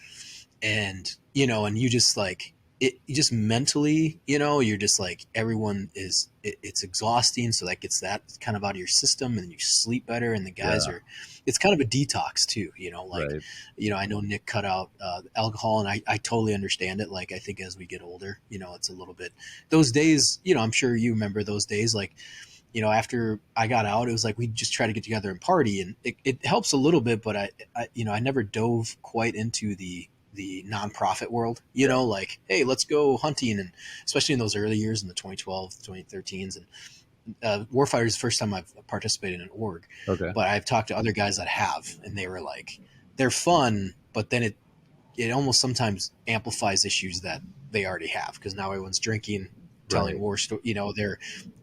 And, and you just like, you just mentally, you're just like, everyone is, it's exhausting. So that gets that kind of out of your system and you sleep better. And the guys Yeah. are, it's kind of a detox too, like, Right. I know Nick cut out alcohol and I totally understand it. Like, I think as we get older, it's a little bit, those days, I'm sure you remember those days, like, after I got out, it was like, we just try to get together and party and it helps a little bit, but I never dove quite into the nonprofit world, like, hey, let's go hunting. And especially in those early years in the 2012, 2013s. And Warfighter is the first time I've participated in an org. Okay. But I've talked to other guys that have, and they were like, they're fun, but then it almost sometimes amplifies issues that they already have because now everyone's drinking, telling war stories, they're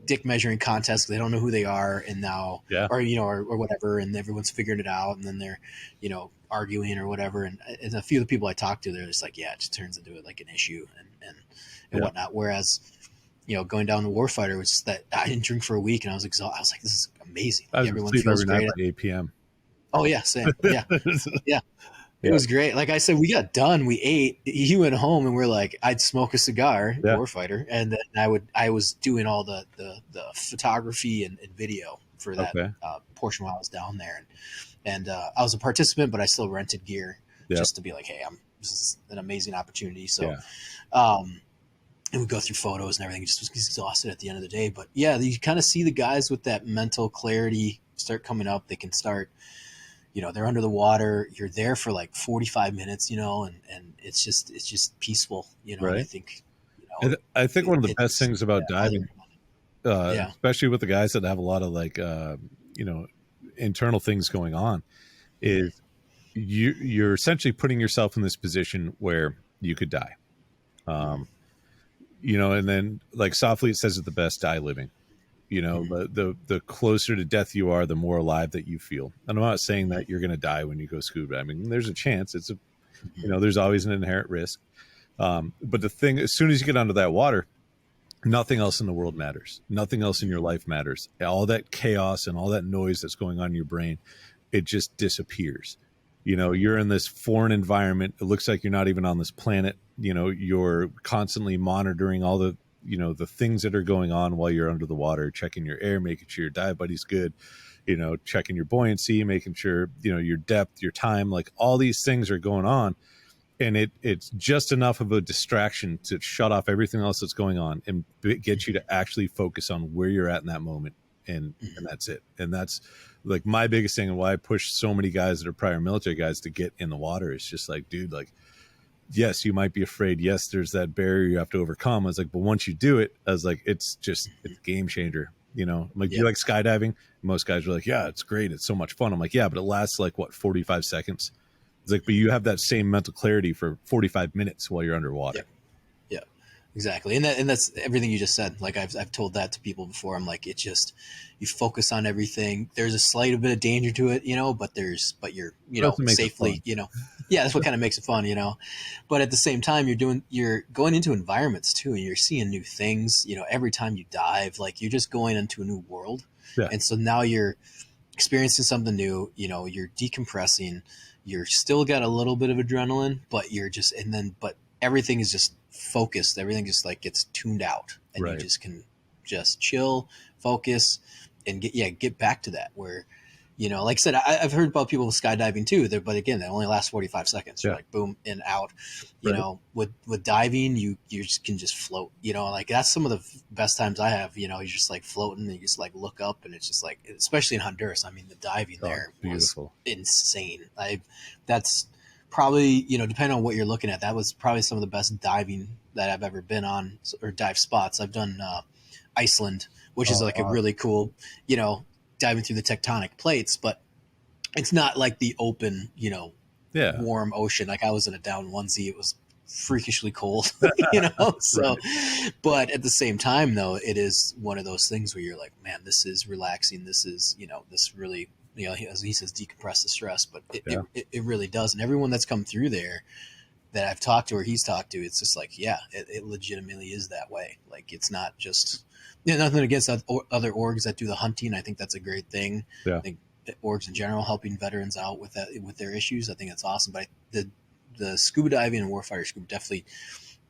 dick measuring contests. They don't know who they are. And now, Yeah. or whatever. And everyone's figuring it out. And then they're, arguing or whatever. And a few of the people I talk to, they're just like, yeah, it just turns into like an issue and whatnot. Whereas, going down to Warfighter was just that I didn't drink for a week and I was exhausted. I was like, this is amazing. I was Everyone asleep feels every night great. by 8 p.m. Oh yeah, same. Yeah. Yeah. It Yeah. was great. Like I said, we got done. We ate. He went home, and we're like, I'd smoke a cigar, Yeah. Warfighter, and then I was doing all the photography and video for that portion while I was down there, and I was a participant, but I still rented gear just to be like, hey, this is an amazing opportunity. So, and we go through photos and everything. Just was exhausted at the end of the day, but yeah, you kind of see the guys with that mental clarity start coming up. They can start. They're under the water. You're there for like 45 minutes, and it's just peaceful, Right. And I think, I think one of the best things about diving, especially with the guys that have a lot of like, internal things going on, is you're essentially putting yourself in this position where you could die. And then like Softly, it says it the best, die living. The closer to death you are, the more alive that you feel. And I'm not saying that you're going to die when you go scuba. I mean, there's a chance. It's there's always an inherent risk. But the thing, as soon as you get onto that water, nothing else in the world matters. Nothing else in your life matters. All that chaos and all that noise that's going on in your brain, it just disappears. You're in this foreign environment. It looks like you're not even on this planet. You're constantly monitoring all the things that are going on while you're under the water, checking your air, making sure your dive buddy's good, checking your buoyancy, making sure, your depth, your time, like all these things are going on. And it's just enough of a distraction to shut off everything else that's going on and get you to actually focus on where you're at in that moment. And that's it. And that's like my biggest thing and why I push so many guys that are prior military guys to get in the water. It's just like, dude, like, yes, you might be afraid. Yes, there's that barrier you have to overcome. I was like, but once you do it, I was like, it's a game changer. Like, you like skydiving? Most guys are like, yeah, it's great. It's so much fun. I'm like, yeah, but it lasts like 45 seconds. It's like, but you have that same mental clarity for 45 minutes while you're underwater. Yeah. Exactly. And that's everything you just said. Like I've told that to people before. I'm like, it's just, you focus on everything. There's a slight bit of danger to it, but you're, That's what makes it safely, fun. yeah, that's what kind of makes it fun, but at the same time, you're going into environments too, and you're seeing new things, every time you dive, like you're just going into a new world. Yeah. And so now you're experiencing something new, you're decompressing, you're still got a little bit of adrenaline, but but everything is just focused. Everything just like gets tuned out, and you Right. just can just chill, focus, and get back to that where, like I said, I've heard about people with skydiving too. But again, that only lasts 45 seconds. You're like boom and out. Right. With diving, you just can just float. Like that's some of the best times I have. You're just like floating, and you just like look up, and it's just like, especially in Honduras. I mean, the diving there was insane. That's probably, depending on what you're looking at, that was probably some of the best diving that I've ever been on, or dive spots. I've done Iceland, which is like a really cool, diving through the tectonic plates, but it's not like the open, warm ocean. Like I was in a down onesie. It was freakishly cold, so, right. But at the same time though, it is one of those things where you're like, man, this is relaxing. This is, this really, as he says, decompress the stress, but it really does. And everyone that's come through there that I've talked to or he's talked to, it's just like, yeah, it legitimately is that way. Like, it's not just, nothing against other orgs that do the hunting. I think that's a great thing. Yeah. I think orgs in general, helping veterans out with that, with their issues, I think that's awesome. But the scuba diving and warfighter scuba definitely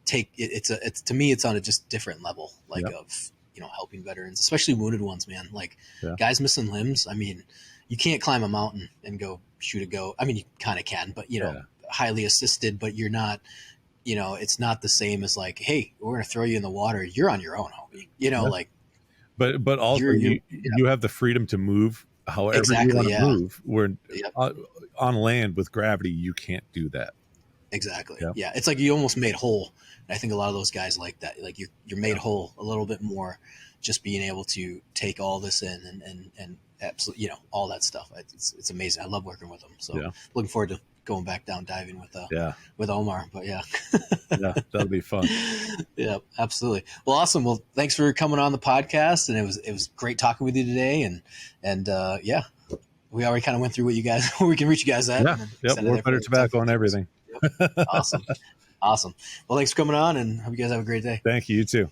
take it. It's to me, it's on a just different level, like of, helping veterans, especially wounded ones, man. Like guys missing limbs. I mean, you can't climb a mountain and go shoot a goat. I mean, you kind of can, but highly assisted, but you're not, it's not the same as like, hey, we're going to throw you in the water. You're on your own, homie. Like, but also you have the freedom to move however you want to move. Where on land with gravity, you can't do that. Exactly. Yeah. It's like you almost made whole. And I think a lot of those guys like that. Like you're made whole a little bit more, just being able to take all this in and absolutely, all that stuff. It's amazing. I love working with them. So looking forward to going back down diving with Omar. But that'll be fun. Yeah, absolutely. Well, awesome. Well, thanks for coming on the podcast, and it was great talking with you today. And we already kind of went through what you guys, where we can reach you guys at. Warfighter Tobacco and everything. Awesome. Well, thanks for coming on, and hope you guys have a great day. Thank you. You too.